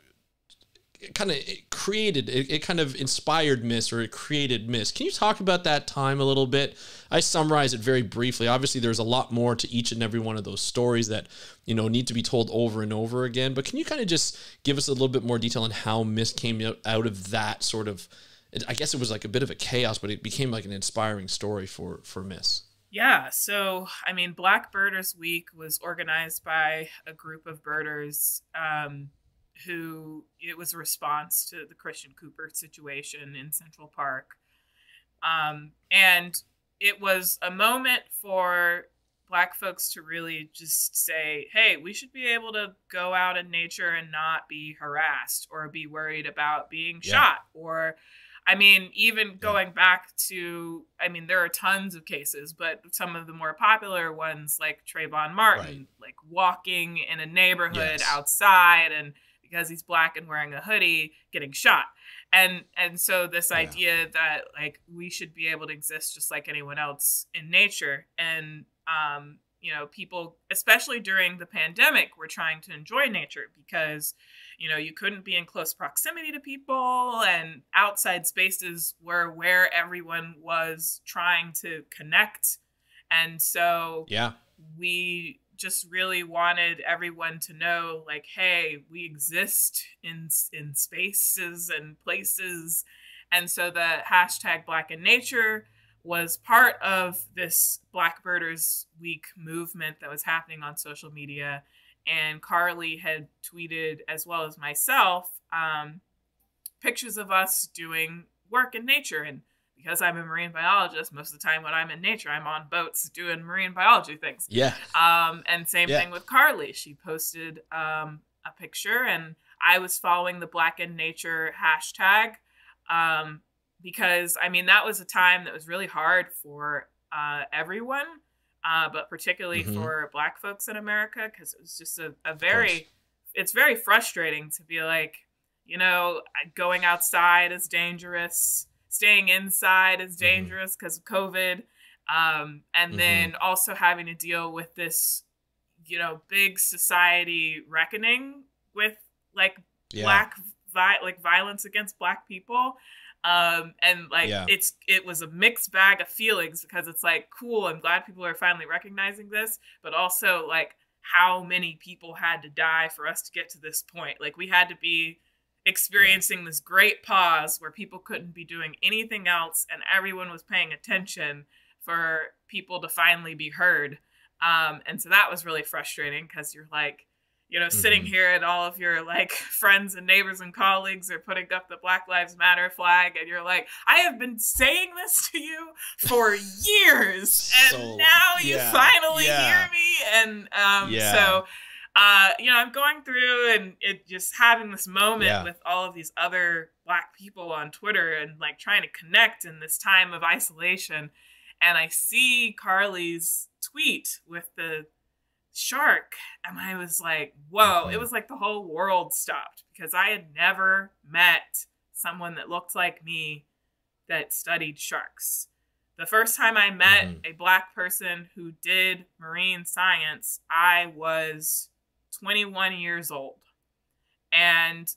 kind of inspired Miss, or it created Miss. Can you talk about that time a little bit? I summarize it very briefly. Obviously, there's a lot more to each and every one of those stories that, you know, need to be told over and over again. But can you kind of just give us a little bit more detail on how Miss came out of that sort of, I guess it was like a bit of a chaos, but it became like an inspiring story for Miss? Yeah, so, I mean, Black Birders Week was organized by a group of birders who, it was a response to the Christian Cooper situation in Central Park. And it was a moment for Black folks to really just say, hey, we should be able to go out in nature and not be harassed or be worried about being shot. Or, I mean, even going back to, I mean, there are tons of cases, but some of the more popular ones like Trayvon Martin, like walking in a neighborhood outside and because he's Black and wearing a hoodie, getting shot. And so this idea that like we should be able to exist just like anyone else in nature. And you know, people, especially during the pandemic, were trying to enjoy nature because, you know, you couldn't be in close proximity to people, and outside spaces were where everyone was trying to connect. And so we just really wanted everyone to know, like, hey, we exist in spaces and places. And so the hashtag Black in Nature was part of this Black Birders Week movement that was happening on social media. And Carly had tweeted, as well as myself, pictures of us doing work in nature. And because I'm a marine biologist, most of the time when I'm in nature, I'm on boats doing marine biology things. And same thing with Carly. She posted a picture, and I was following the Black in Nature hashtag. Because, I mean, that was a time that was really hard for everyone, but particularly for Black folks in America, because it was just it's very frustrating to be like, you know, going outside is dangerous, staying inside is dangerous because of COVID, and then also having to deal with this, you know, big society reckoning with like violence against Black people. And like, it was a mixed bag of feelings because it's like, cool, I'm glad people are finally recognizing this, but also like how many people had to die for us to get to this point. Like we had to be experiencing this great pause where people couldn't be doing anything else and everyone was paying attention for people to finally be heard. And so that was really frustrating because you're like, you know, sitting here and all of your like friends and neighbors and colleagues are putting up the Black Lives Matter flag. And you're like, I have been saying this to you for years. And now you finally hear me. And so, you know, I'm going through and it just having this moment with all of these other Black people on Twitter and like trying to connect in this time of isolation. And I see Carly's tweet with the shark, and I was like, whoa. It was like the whole world stopped because I had never met someone that looked like me that studied sharks. The first time I met a Black person who did marine science, I was 21 years old. And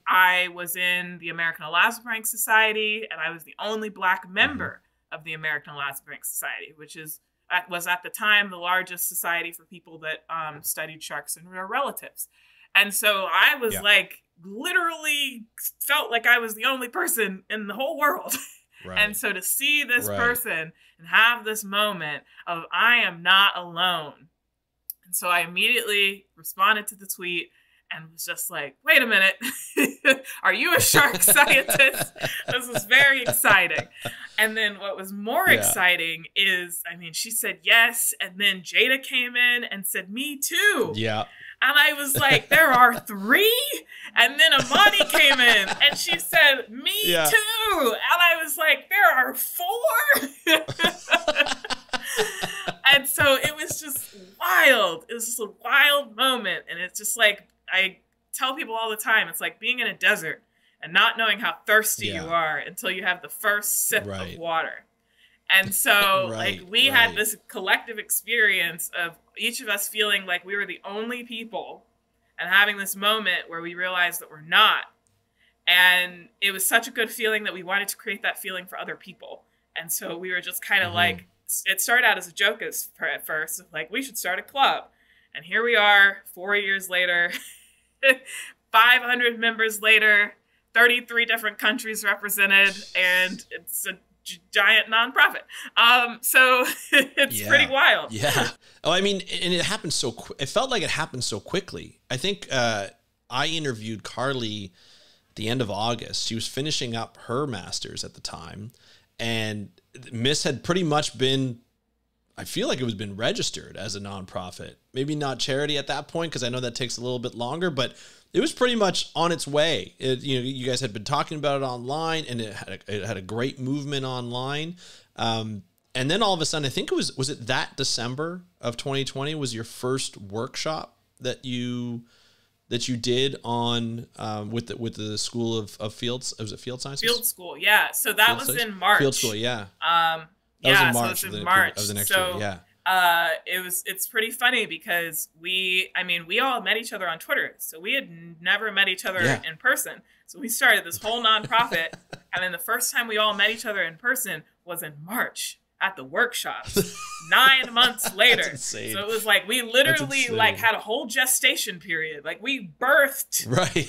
I was in the American Elasmobranch Society, and I was the only Black member of the American Elasmobranch Society, which was at the time the largest society for people that studied sharks and their relatives. And so I was like, literally felt like I was the only person in the whole world. And so to see this person and have this moment of I am not alone. And so I immediately responded to the tweet and was just like, wait a minute, are you a shark scientist? This was very exciting. And then what was more exciting is, I mean, she said yes, and then Jada came in and said, me too. And I was like, there are 3? And then Amani came in and she said, me too. And I was like, there are 4? And so it was just wild. It was just a wild moment. And it's just like, I tell people all the time, it's like being in a desert and not knowing how thirsty you are until you have the first sip of water. And so like we had this collective experience of each of us feeling like we were the only people and having this moment where we realized that we're not. And it was such a good feeling that we wanted to create that feeling for other people. And so we were just kind of like, it started out as a joke at first, like we should start a club. And here we are 4 years later, 500 members later, 33 different countries represented, and it's a giant nonprofit. So it's pretty wild. Oh, I mean, and it happened so quick. It felt like it happened so quickly. I think I interviewed Carly at the end of August. She was finishing up her master's at the time. and Miss had pretty much been, I feel like it was been registered as a nonprofit, maybe not charity at that point, because I know that takes a little bit longer, but it was pretty much on its way. You guys had been talking about it online, and it had a great movement online. And then all of a sudden, I think was it that December of 2020 was your first workshop that you did on with the School of Field, was it Field Sciences? Field School, yeah. So that Field was Science? in March. Field School, yeah. Yeah, so it's in March of the next year, yeah. It's pretty funny because we all met each other on Twitter. So we had never met each other in person. So we started this whole nonprofit. And then the first time we all met each other in person was in March at the workshops 9 months later. So it was like, we literally like had a whole gestation period. Like we birthed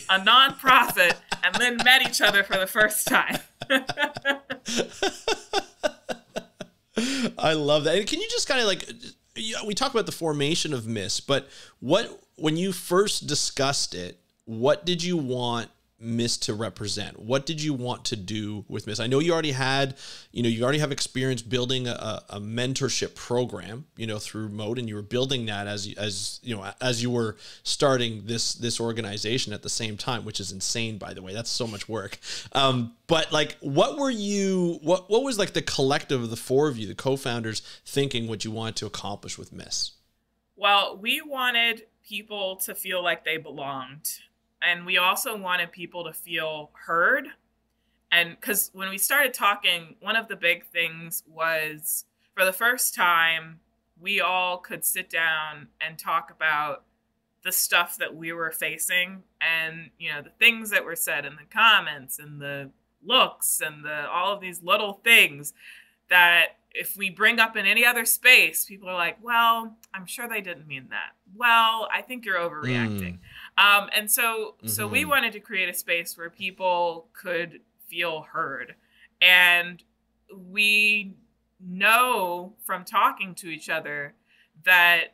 a nonprofit and then met each other for the first time. I love that. And can you just kind of like, we talk about the formation of Miss, but when you first discussed it, what did you want Miss to represent? What did you want to do with Miss? I know you already have experience building a mentorship program, through Mode, and you were building that as you were starting this organization at the same time, which is insane, by the way. That's so much work. But like, what was like the collective of the four of you, the co-founders, thinking what you wanted to accomplish with Miss? Well, we wanted people to feel like they belonged. And we also wanted people to feel heard. And because when we started talking, one of the big things was, for the first time, we all could sit down and talk about the stuff that we were facing, and, the things that were said in the comments and the looks and all of these little things that if we bring up in any other space, people are like, well, I'm sure they didn't mean that. Well, I think you're overreacting. And so we wanted to create a space where people could feel heard. And we know from talking to each other that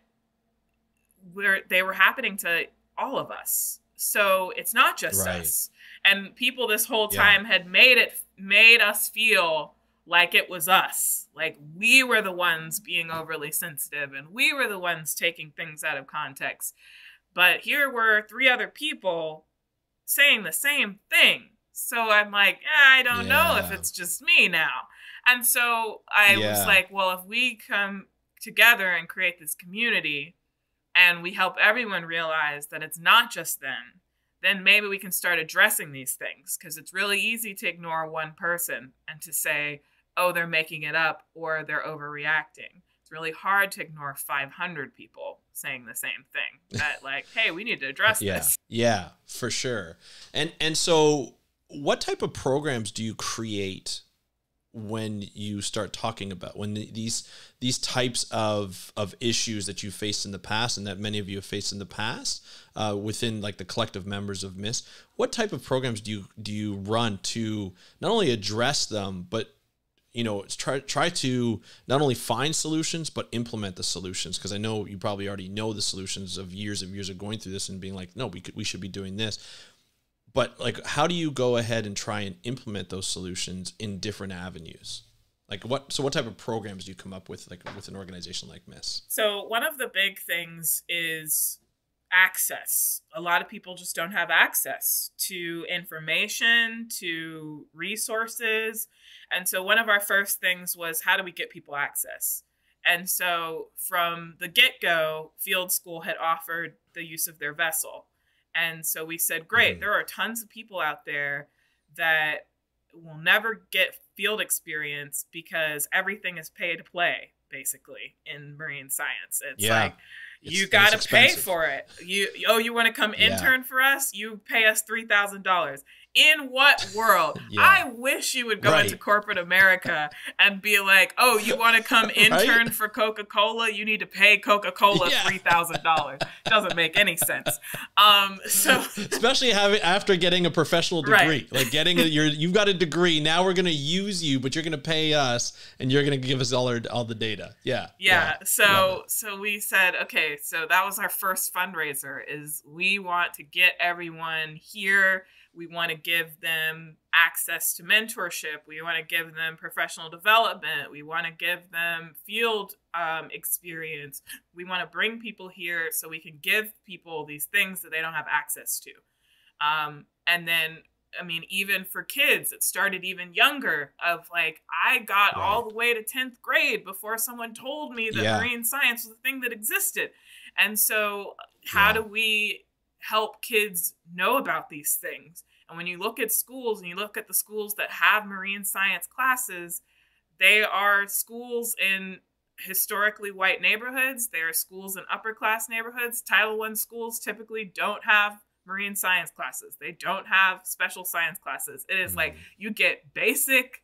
they were happening to all of us. So it's not just us. And people this whole time had made us feel like it was us. Like we were the ones being overly sensitive and we were the ones taking things out of context. But here were 3 other people saying the same thing. So I'm like, I don't know if it's just me now. And so I was like, well, if we come together and create this community and we help everyone realize that it's not just them, then maybe we can start addressing these things, because it's really easy to ignore one person and to say, oh, they're making it up or they're overreacting. It's really hard to ignore 500 people saying the same thing. That like, hey, we need to address this. Yeah, for sure. And so what type of programs do you create when you start talking about these types of issues that you faced in the past, and that many of you have faced in the past within like the collective members of Miss? What type of programs do you run to not only address them, but try to not only find solutions, but implement the solutions? Because I know you probably already know the solutions of years of going through this and being like, no, we should be doing this. But like, how do you go ahead and try and implement those solutions in different avenues? Like what type of programs do you come up with, like with an organization like Miss? So one of the big things is access. A lot of people just don't have access to information, to resources. And so one of our first things was, how do we get people access? And so from the get-go, Field School had offered the use of their vessel. And so we said, great, there are tons of people out there that will never get field experience because everything is pay to play, basically, in marine science. It's like, you got to pay for it. You want to come intern for us? You pay us $3,000. In what world? I wish you would go into corporate America and be like, oh, you want to come intern for Coca-Cola? You need to pay Coca-Cola $3,000. Doesn't make any sense. So especially after getting a professional degree, like you've got a degree. Now we're going to use you, but you're going to pay us and you're going to give us all the data. So we said, okay, so that was our first fundraiser, is we want to get everyone here. We want to give them access to mentorship. We want to give them professional development. We want to give them field experience. We want to bring people here so we can give people these things that they don't have access to. And then, I mean, even for kids, it started even younger of like, I got all the way to 10th grade before someone told me that marine science was a thing that existed. And so how do we help kids know about these things? And when you look at schools and you look at the schools that have marine science classes, they are schools in historically white neighborhoods. They are schools in upper class neighborhoods. Title I schools typically don't have marine science classes. They don't have special science classes. It is like you get basic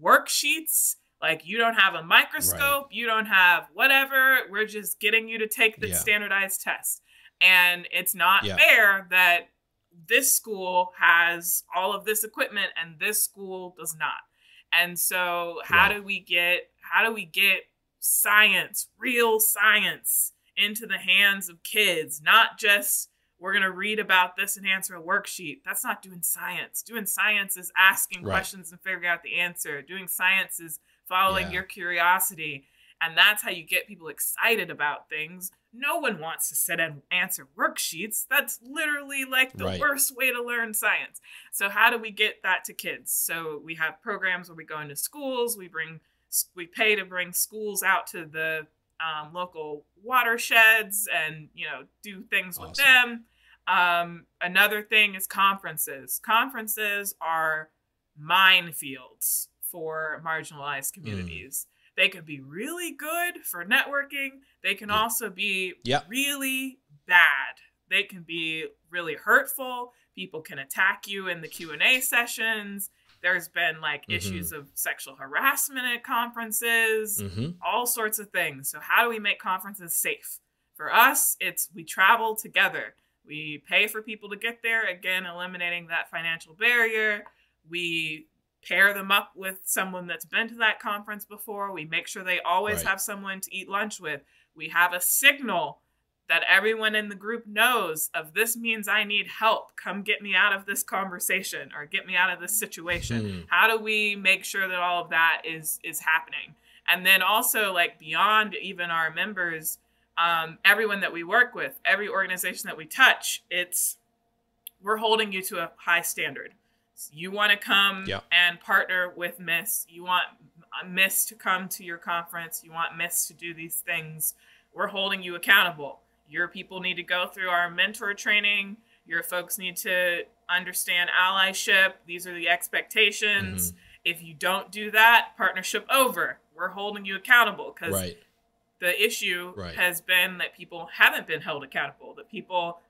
worksheets. Like you don't have a microscope. You don't have whatever. We're just getting you to take the standardized test. And it's not fair that this school has all of this equipment and this school does not. And so how do we get science, real science, into the hands of kids? Not just we're going to read about this and answer a worksheet. That's not doing science. Doing science is asking questions and figuring out the answer. Doing science is following your curiosity. And that's how you get people excited about things. No one wants to sit and answer worksheets. That's literally like the worst way to learn science. So how do we get that to kids? So we have programs where we go into schools. We pay to bring schools out to the local watersheds and, do things with them. Another thing is conferences. Conferences are minefields for marginalized communities. They could be really good for networking. They can also be really bad. They can be really hurtful. People can attack you in the Q&A sessions. There's been issues of sexual harassment at conferences, all sorts of things. So how do we make conferences safe? For us, we travel together. We pay for people to get there, again, eliminating that financial barrier. We pair them up with someone that's been to that conference before. We make sure they always have someone to eat lunch with. We have a signal that everyone in the group knows of, this means I need help. Come get me out of this conversation or get me out of this situation. How do we make sure that all of that is happening? And then also beyond even our members, everyone that we work with, every organization that we touch, we're holding you to a high standard. So you want to come and partner with Miss. You want Miss to come to your conference. You want Miss to do these things. We're holding you accountable. Your people need to go through our mentor training. Your folks need to understand allyship. These are the expectations. If you don't do that, partnership over. We're holding you accountable because the issue has been that people haven't been held accountable. That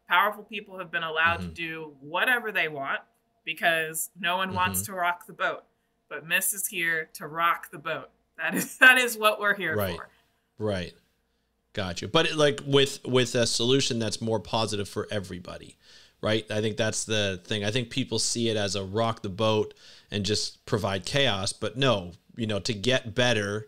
powerful people have been allowed to do whatever they want, because no one wants to rock the boat. But Miss is here to rock the boat. That is what we're here for. Right. Got you. But with a solution that's more positive for everybody, right? I think that's the thing. I think people see it as a rock the boat and just provide chaos. But no, to get better,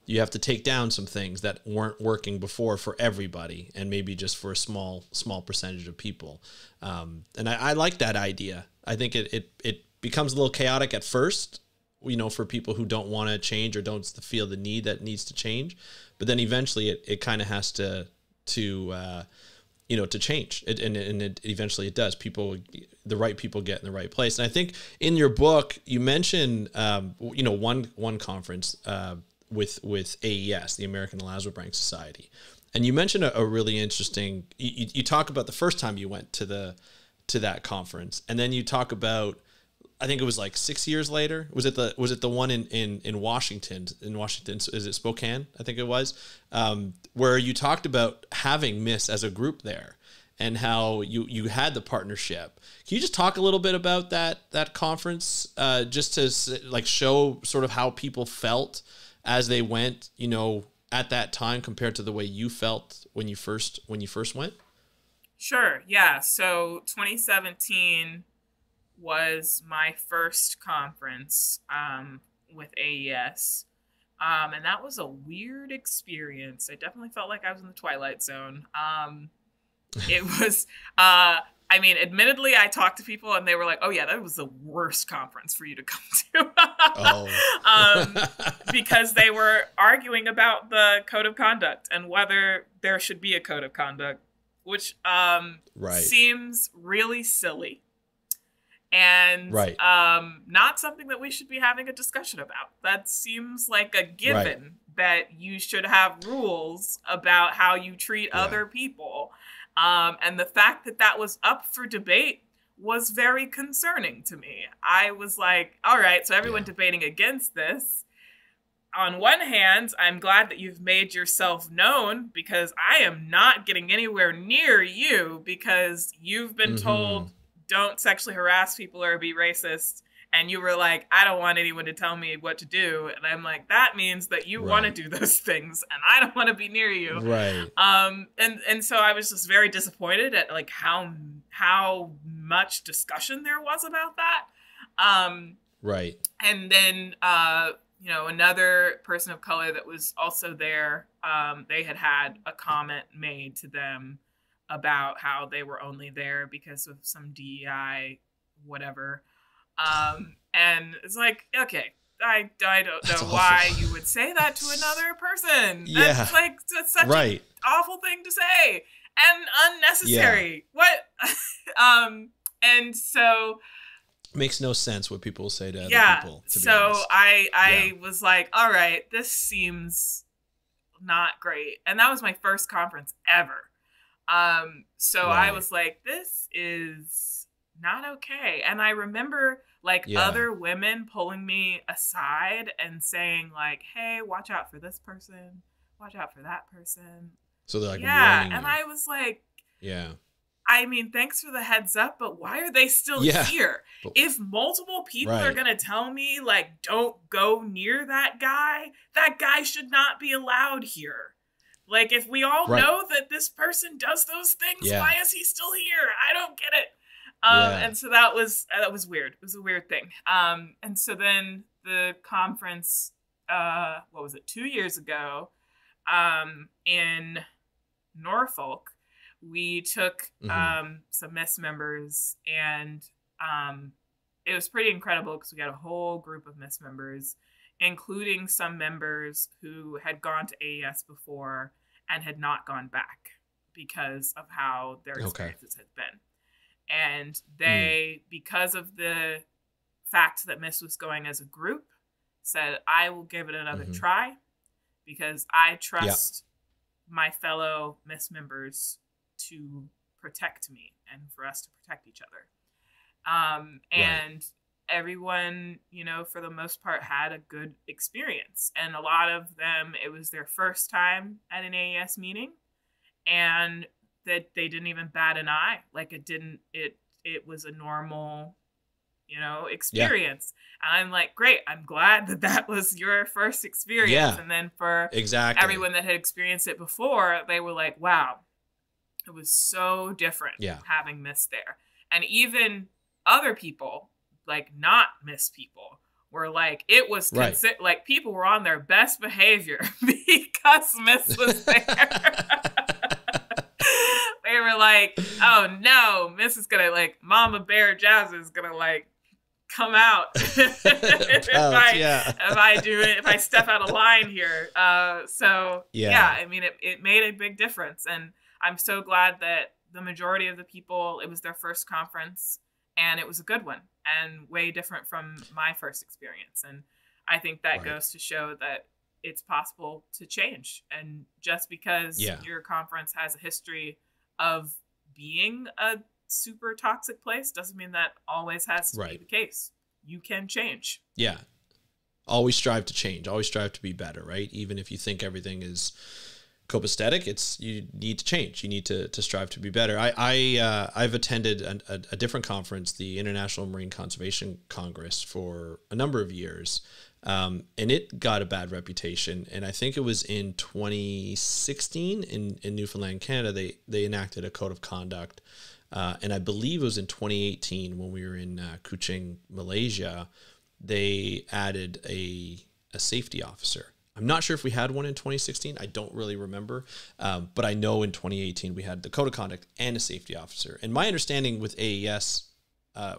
you have to take down some things that weren't working before for everybody, and maybe just for a small percentage of people. And I like that idea. I think it becomes a little chaotic at first, for people who don't want to change or don't feel the need that needs to change. But then eventually it kind of has to change. And eventually it does. The right people get in the right place. And I think in your book, you mention, one conference, with AES, the American Elasmobranch Society. And you mentioned a really interesting, you talk about the first time you went to that conference. And then you talk about, I think it was 6 years later. Was it the one in Washington? In Washington, is it Spokane? I think it was, where you talked about having Miss as a group there and how you had the partnership. Can you just talk a little bit about that conference, just to show sort of how people felt as they went, at that time compared to the way you felt when you first went? Sure. Yeah. So 2017 was my first conference with AES. And that was a weird experience. I definitely felt like I was in the Twilight Zone. It was I mean, admittedly, I talked to people and they were like, "Oh yeah, that was the worst conference for you to come to," because they were arguing about the code of conduct and whether there should be a code of conduct, which seems really silly and not something that we should be having a discussion about. That seems like a given that you should have rules about how you treat other people. And the fact that that was up for debate was very concerning to me. I was like, all right, so everyone debating against this. On one hand, I'm glad that you've made yourself known, because I am not getting anywhere near you because you've been told don't sexually harass people or be racist. And you were like, I don't want anyone to tell me what to do. And I'm like, that means that you want to do those things and I don't want to be near you. Right. And so I was just very disappointed at like how much discussion there was about that. Right. And then, you know, another person of color that was also there, they had a comment made to them about how they were only there because of some DEI, whatever. And it's like, okay, I don't know why you would say that to another person. That's like, that's such an awful thing to say and unnecessary. What? And so makes no sense what people say to other people. To be so honest. I was like, all right, this seems not great. And that was my first conference ever. So I was like, this is not okay. And I remember like other women pulling me aside and saying like, hey, watch out for this person, watch out for that person. So they're like, warning and you. I was like, I mean, thanks for the heads up, but why are they still here? If multiple people are going to tell me like, don't go near that guy should not be allowed here. Like, if we all know that this person does those things, why is he still here? I don't get it. And so that was weird. It was a weird thing. And so then the conference, what was it, 2 years ago, in Norfolk, we took some Miss members, and it was pretty incredible because we got a whole group of Miss members, including some members who had gone to AES before and had not gone back because of how their experiences had been. And they, because of the fact that Miss was going as a group, said, I will give it another try because I trust my fellow Miss members to protect me and for us to protect each other. And everyone, you know, for the most part had a good experience. And a lot of them, it was their first time at an AES meeting, and that they didn't even bat an eye. Like it was a normal, you know, experience. And I'm like, great, I'm glad that was your first experience. And then for everyone that had experienced it before, they were like, wow, it was so different having Miss there. And even other people, like not Miss people, were like, it was like people were on their best behavior because Miss was there. They were like, oh no, Miss is gonna like Mama Bear Jazz is gonna like come out if I step out of line here. I mean it made a big difference, and I'm so glad that the majority of the people, it was their first conference, and it was a good one and way different from my first experience. And I think that goes to show that it's possible to change. And just because your conference has a history of being a super toxic place doesn't mean that always has to be the case. You can change. Yeah. Always strive to change. Always strive to be better, right? Even if you think everything is copacetic, you need to change. You need to strive to be better. I've attended a different conference, the International Marine Conservation Congress, for a number of years. And it got a bad reputation. And I think it was in 2016 in Newfoundland, Canada, they enacted a code of conduct. And I believe it was in 2018 when we were in Kuching, Malaysia, they added a safety officer. I'm not sure if we had one in 2016. I don't really remember. But I know in 2018 we had the code of conduct and a safety officer. And my understanding with AES,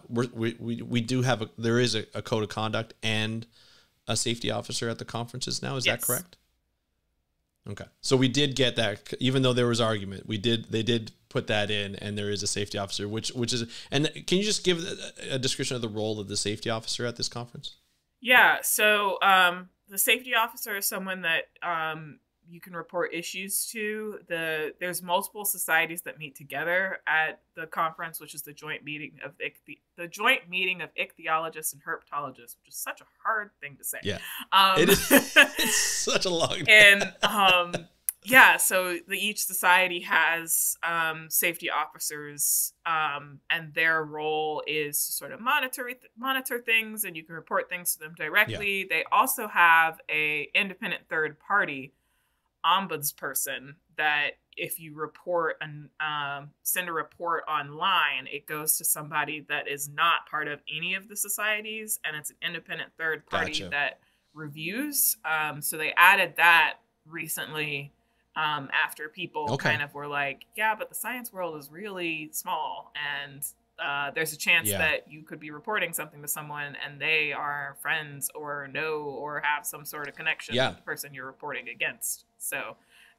we do have there is a code of conduct and a safety officer at the conferences now. Is that correct? Okay. So we did get that, even though there was argument, they did put that in, and there is a safety officer, which is, and can you just give a description of the role of the safety officer at this conference? Yeah. So, the safety officer is someone that, you can report issues to. There's multiple societies that meet together at the conference, which is the joint meeting of ichthyologists and herpetologists, which is such a hard thing to say. Yeah, it is. It's such a long name. And yeah, so each society has safety officers, and their role is to sort of monitor things, and you can report things to them directly. Yeah. They also have a independent third party ombudsperson that if you report and send a report online, it goes to somebody that is not part of any of the societies, and it's an independent third party that reviews. So they added that recently, after people kind of were like, yeah, but the science world is really small, and there's a chance that you could be reporting something to someone and they are friends or know or have some sort of connection with the person you're reporting against. So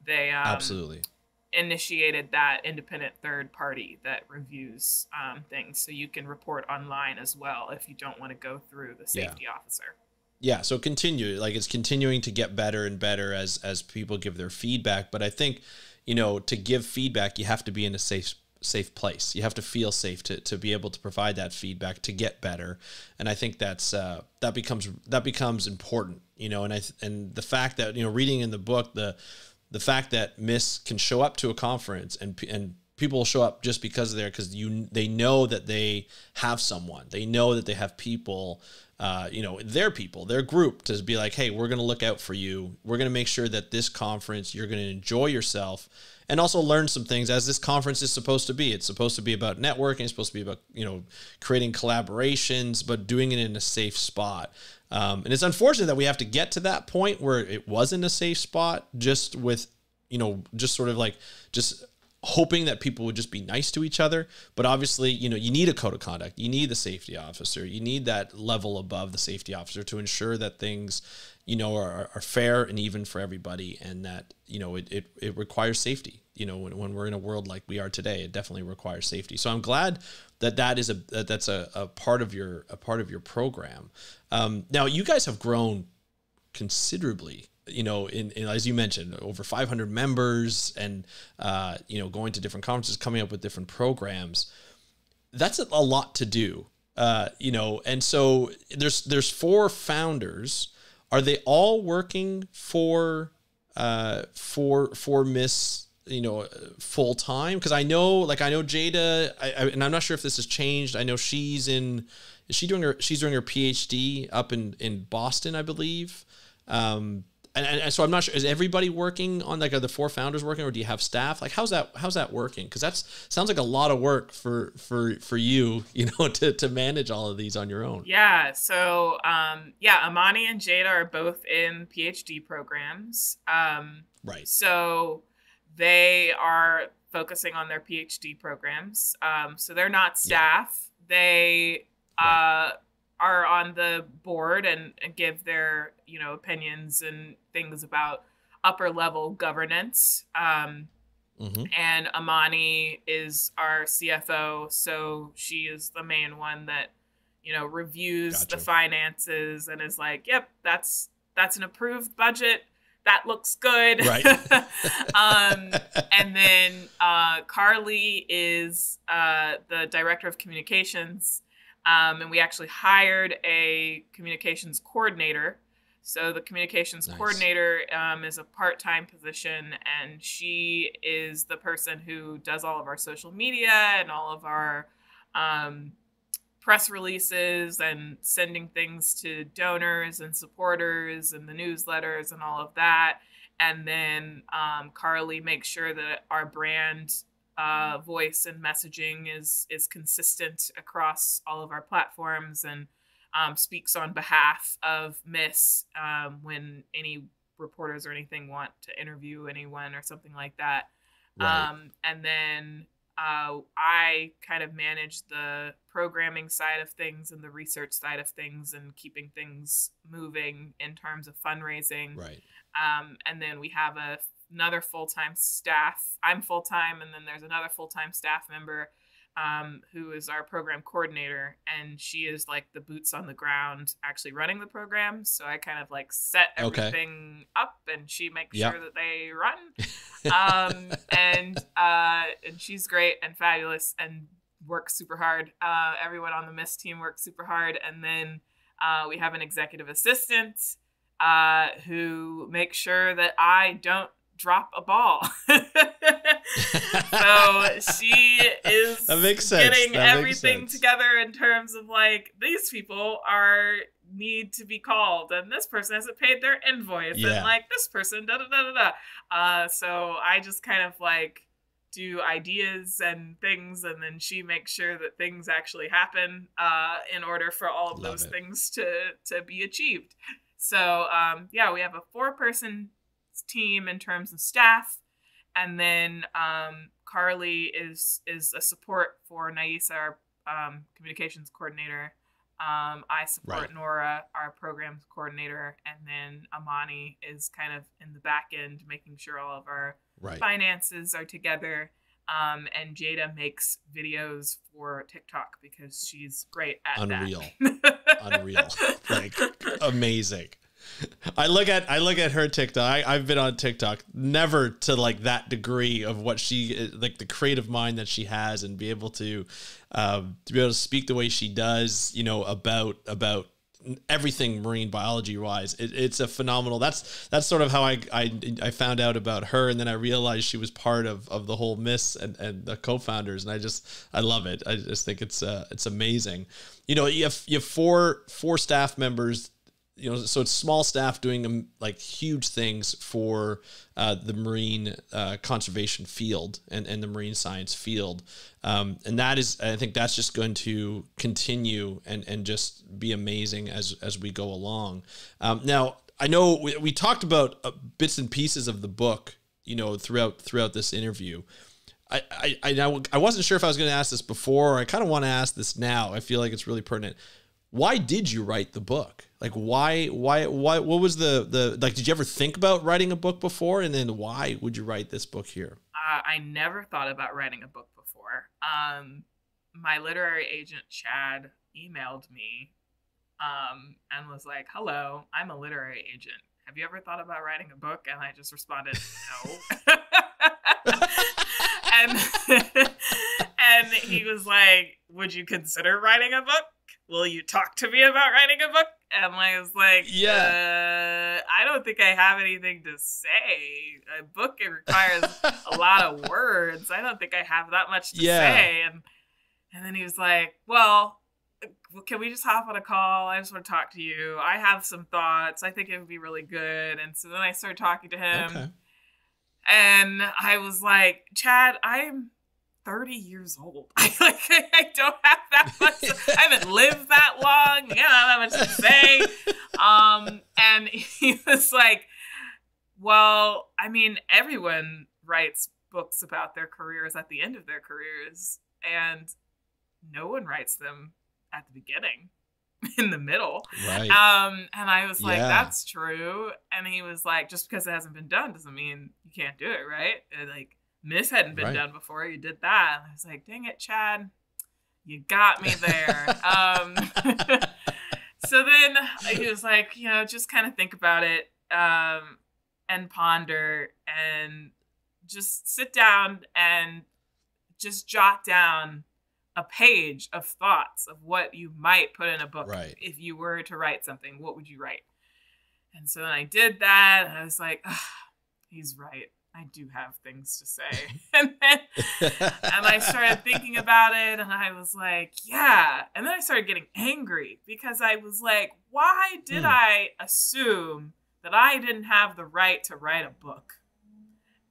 they absolutely initiated that independent third party that reviews things, so you can report online as well if you don't want to go through the safety officer. Yeah, so it's continuing to get better and better as people give their feedback. But I think, to give feedback, you have to be in a safe place. You have to feel safe to be able to provide that feedback to get better. And I think that becomes important, and the fact that, reading in the book, the fact that Miss can show up to a conference and people will show up just because they're there, because they know that they have someone, they know that they have people, their group, to be like, hey, we're going to look out for you. We're going to make sure that this conference, you're going to enjoy yourself and also learn some things, as this conference is supposed to be. It's supposed to be about networking. It's supposed to be about, creating collaborations, but doing it in a safe spot. And it's unfortunate that we have to get to that point where it wasn't a safe spot, just with, just sort of like just hoping that people would just be nice to each other. But obviously, you need a code of conduct. You need the safety officer. You need that level above the safety officer to ensure that things, are fair and even for everybody. And that, it requires safety. When we're in a world like we are today, it definitely requires safety. So I'm glad that's a part of your program. Now you guys have grown considerably, in as you mentioned, over 500 members, and going to different conferences, coming up with different programs. That's a lot to do, and so there's 4 founders. Are they all working for Miss, full time? Because I know Jada, and I'm not sure if this has changed. I know she's doing her PhD up in Boston, I believe. And so I'm not sure, is everybody working on, are the 4 founders working, or do you have staff? How's that working? Because that sounds like a lot of work for you, to manage all of these on your own. Yeah. So, Amani and Jada are both in PhD programs. Right. So they are focusing on their PhD programs. So they're not staff. They, are on the board and give their, opinions and things about upper level governance. And Amani is our CFO. So she is the main one that, reviews the finances and is like, yep, that's an approved budget. That looks good. Right. And then Carly is the director of communications. And we actually hired a communications coordinator. So the communications coordinator is a part-time position, and she is the person who does all of our social media and all of our press releases and sending things to donors and supporters and the newsletters and all of that. And then Carly makes sure that our brand voice and messaging is consistent across all of our platforms, and speaks on behalf of Miss when any reporters or anything want to interview anyone or something like that. Right. And then I kind of manage the programming side of things and the research side of things and keeping things moving in terms of fundraising. Right. And then we have another full-time staff. I'm full-time, and then there's another full-time staff member who is our program coordinator, and she is like the boots on the ground actually running the program. So I kind of like set everything up, and she makes sure that they run. And she's great and fabulous and works super hard. Everyone on the Miss team works super hard. And then we have an executive assistant who makes sure that I don't drop a ball. So she is getting everything together in terms of like, these people need to be called, and this person hasn't paid their invoice, and like this person so I just kind of like do ideas and things, and then she makes sure that things actually happen in order for all of those things to be achieved. So we have a 4-person team in terms of staff, and then Carly is a support for Naisa, our communications coordinator. I support Nora, our programs coordinator, and then Amani is kind of in the back end, making sure all of our finances are together. And Jada makes videos for TikTok because she's great at that. Unreal, like amazing. I look at her TikTok. I've been on TikTok, never to like that degree of what she, like the creative mind that she has, and be able to be able to speak the way she does, you know, about everything marine biology wise. It's a phenomenal. That's sort of how I found out about her, and then I realized she was part of the whole Miss and the co-founders, and I love it. I just think it's amazing. You know, you have 4 staff members. You know, so it's small staff doing like huge things for the marine conservation field and the marine science field. And that is, I think that's just going to continue and just be amazing as we go along. Now, I know we talked about bits and pieces of the book, you know, throughout this interview. I wasn't sure if I was going to ask this before. I kind of want to ask this now. I feel like it's really pertinent. Why did you write the book? Like, why, what was the like, did you ever think about writing a book before? And then why would you write this book here? I never thought about writing a book before. My literary agent, Chad, emailed me and was like, hello, I'm a literary agent. Have you ever thought about writing a book? And I just responded, no. and he was like, would you consider writing a book? Will you talk to me about writing a book? And I was like, I don't think I have anything to say. A book, it requires a lot of words. I don't think I have that much to say. And then he was like, well, can we just hop on a call? I just want to talk to you. I have some thoughts. I think it would be really good. And so then I started talking to him. Okay. And I was like, Chad, I'm 30 years old. I don't have that much. I haven't lived that long. I don't have that much to say. And he was like, well, I mean, everyone writes books about their careers at the end of their careers, and no one writes them at the beginning, in the middle. Right. And I was like, that's true. And he was like, just because it hasn't been done doesn't mean you can't do it, right? And like, Miss hadn't been done before. You did that. And I was like, dang it, Chad. You got me there. So then he was like, you know, just kind of think about it and ponder and just sit down and just jot down a page of thoughts of what you might put in a book. Right. If you were to write something, what would you write? And so then I did that. And I was like, he's right. I do have things to say. And I started thinking about it, and I was like, yeah. And then I started getting angry because I was like, why did I assume that I didn't have the right to write a book?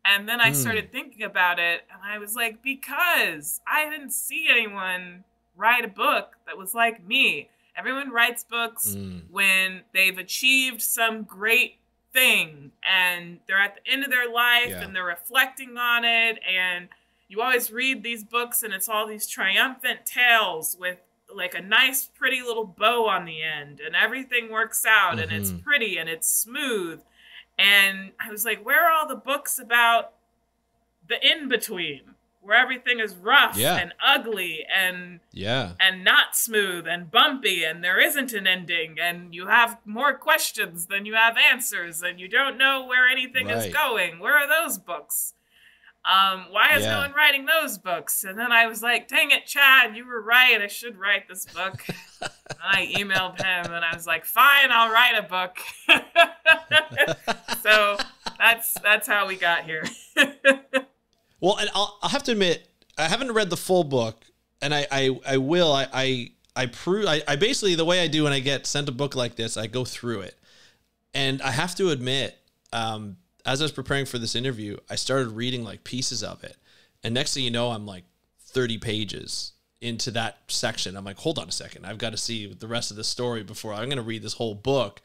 And then I started thinking about it, and I was like, because I didn't see anyone write a book that was like me. Everyone writes books when they've achieved some great thing, and they're at the end of their life Yeah. and they're reflecting on it. And you always read these books and it's all these triumphant tales with like a nice, pretty little bow on the end, and everything works out and it's pretty and it's smooth. And I was like, where are all the books about the in-between, where everything is rough and ugly and not smooth and bumpy, and there isn't an ending, and you have more questions than you have answers, and you don't know where anything is going? Where are those books? Why is no one writing those books? And then I was like, dang it, Chad, you were right. I should write this book. And I emailed him and I was like, fine, I'll write a book. So that's how we got here. Well, and I'll have to admit, I haven't read the full book, and I will. I basically, the way I do when I get sent a book like this, I go through it. And I have to admit, as I was preparing for this interview, I started reading like pieces of it. And next thing you know, I'm like 30 pages into that section. I'm like, hold on a second. I've got to see the rest of the story before I'm going to read this whole book.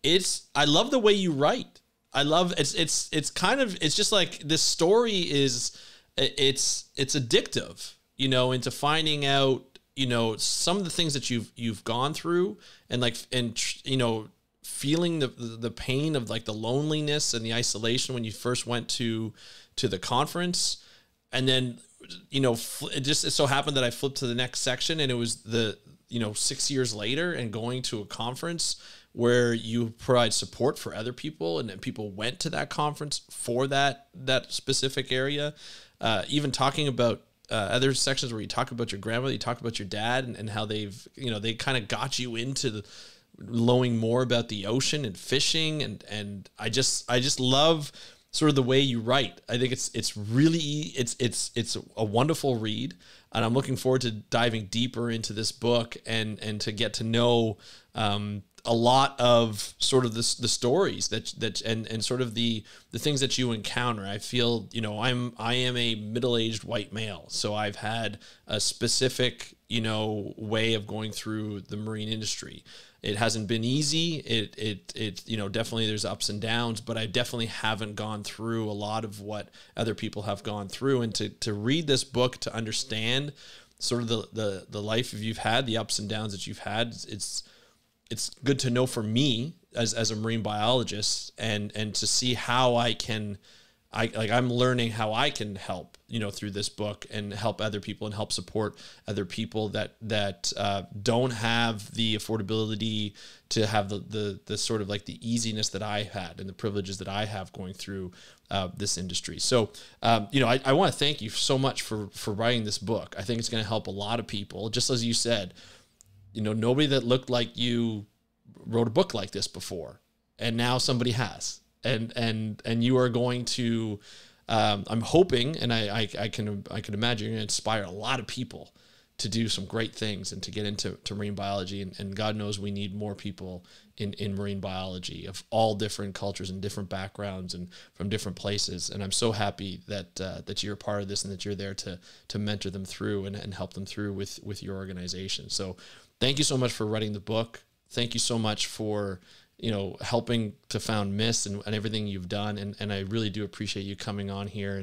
I love the way you write. I love it's just like this story is it's addictive, you know, into finding out, you know, some of the things that you've gone through, and you know, feeling the pain of like the loneliness and the isolation when you first went to the conference. And then, you know, it so happened that I flipped to the next section, and it was 6 years later and going to a conference where you provide support for other people, and then people went to that conference for that specific area. Even talking about other sections where you talk about your grandmother, you talk about your dad, and how they kind of got you into knowing more about the ocean and fishing, and I just love sort of the way you write. I think it's really a wonderful read, and I'm looking forward to diving deeper into this book and to get to know a lot of sort of the stories that and sort of the things that you encounter. I feel, you know, I am a middle-aged white male, so I've had a specific, you know, way of going through the marine industry. It hasn't been easy. It you know, definitely there's ups and downs, but I definitely haven't gone through a lot of what other people have gone through. And to read this book, to understand sort of the life you've had, the ups and downs that you've had, it's good to know for me as a marine biologist, and to see how I'm learning how I can help, you know, through this book, and help other people and help support other people that don't have the affordability to have the sort of like the easiness that I had and the privileges that I have going through this industry. So, you know, I want to thank you so much for writing this book. I think it's going to help a lot of people. Just as you said, you know, nobody that looked like you wrote a book like this before, and now somebody has. And you are going to, I'm hoping, and I can imagine you're going to inspire a lot of people to do some great things and to get into marine biology. And God knows we need more people in marine biology of all different cultures and different backgrounds and from different places. And I'm so happy that you're a part of this, and that you're there to mentor them through and help them through with your organization. So thank you so much for writing the book. Thank you so much for, you know, helping to found MISS and everything you've done. And I really do appreciate you coming on here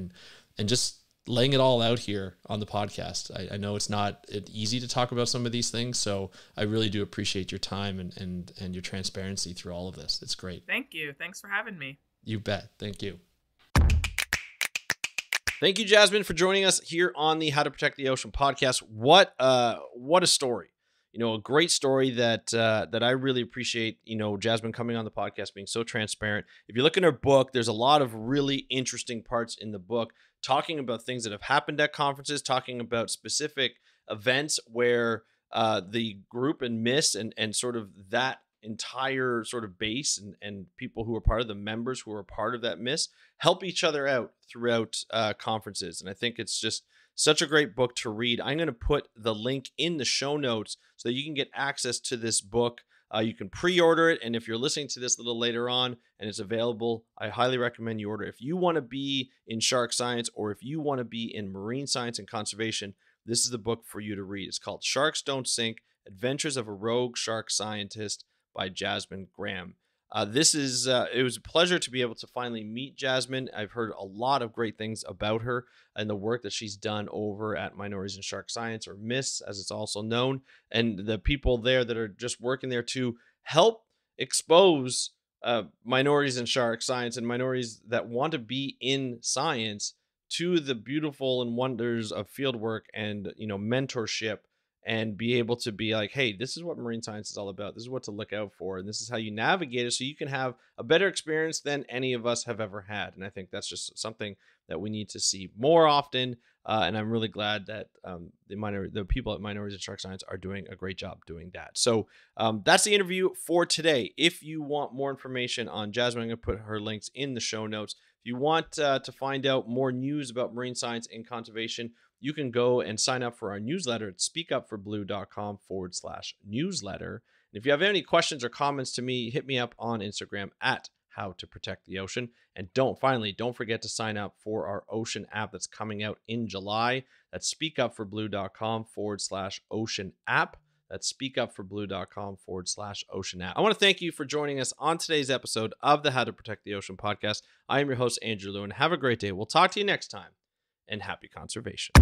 and just laying it all out here on the podcast. I know it's not easy to talk about some of these things, so I really do appreciate your time and your transparency through all of this. It's great. Thank you. Thanks for having me. You bet. Thank you. Thank you, Jasmine, for joining us here on the How to Protect the Ocean podcast. What a story. You know, a great story that I really appreciate, you know, Jasmine coming on the podcast, being so transparent. If you look in her book, there's a lot of really interesting parts in the book, talking about things that have happened at conferences, talking about specific events where the group and MISS and sort of that entire sort of base and people who are part of the members who are part of that MISS help each other out throughout conferences. And I think it's just such a great book to read. I'm going to put the link in the show notes so that you can get access to this book. You can pre-order it, and if you're listening to this a little later on and it's available, I highly recommend you order. If you want to be in shark science, or if you want to be in marine science and conservation, this is the book for you to read. It's called Sharks Don't Sink: Adventures of a Rogue Shark Scientist by Jasmine Graham. It was a pleasure to be able to finally meet Jasmine. I've heard a lot of great things about her and the work that she's done over at Minorities in Shark Science, or MISS as it's also known, and the people there that are just working there to help expose minorities in shark science and minorities that want to be in science to the beautiful and wonders of field work and mentorship, and be able to be like, hey, this is what marine science is all about. This is what to look out for. And this is how you navigate it so you can have a better experience than any of us have ever had. And I think that's just something that we need to see more often. And I'm really glad that the people at Minorities in Shark Science are doing a great job doing that. So that's the interview for today. If you want more information on Jasmine, I'm going to put her links in the show notes. If you want to find out more news about marine science and conservation, you can go and sign up for our newsletter at speakupforblue.com/newsletter. And if you have any questions or comments to me, hit me up on Instagram at How to Protect the Ocean. And don't forget to sign up for our ocean app that's coming out in July. That's speakupforblue.com/ocean app. That's speakupforblue.com/ocean app. I want to thank you for joining us on today's episode of the How to Protect the Ocean podcast. I am your host, Andrew Lewin. Have a great day. We'll talk to you next time, and happy conservation.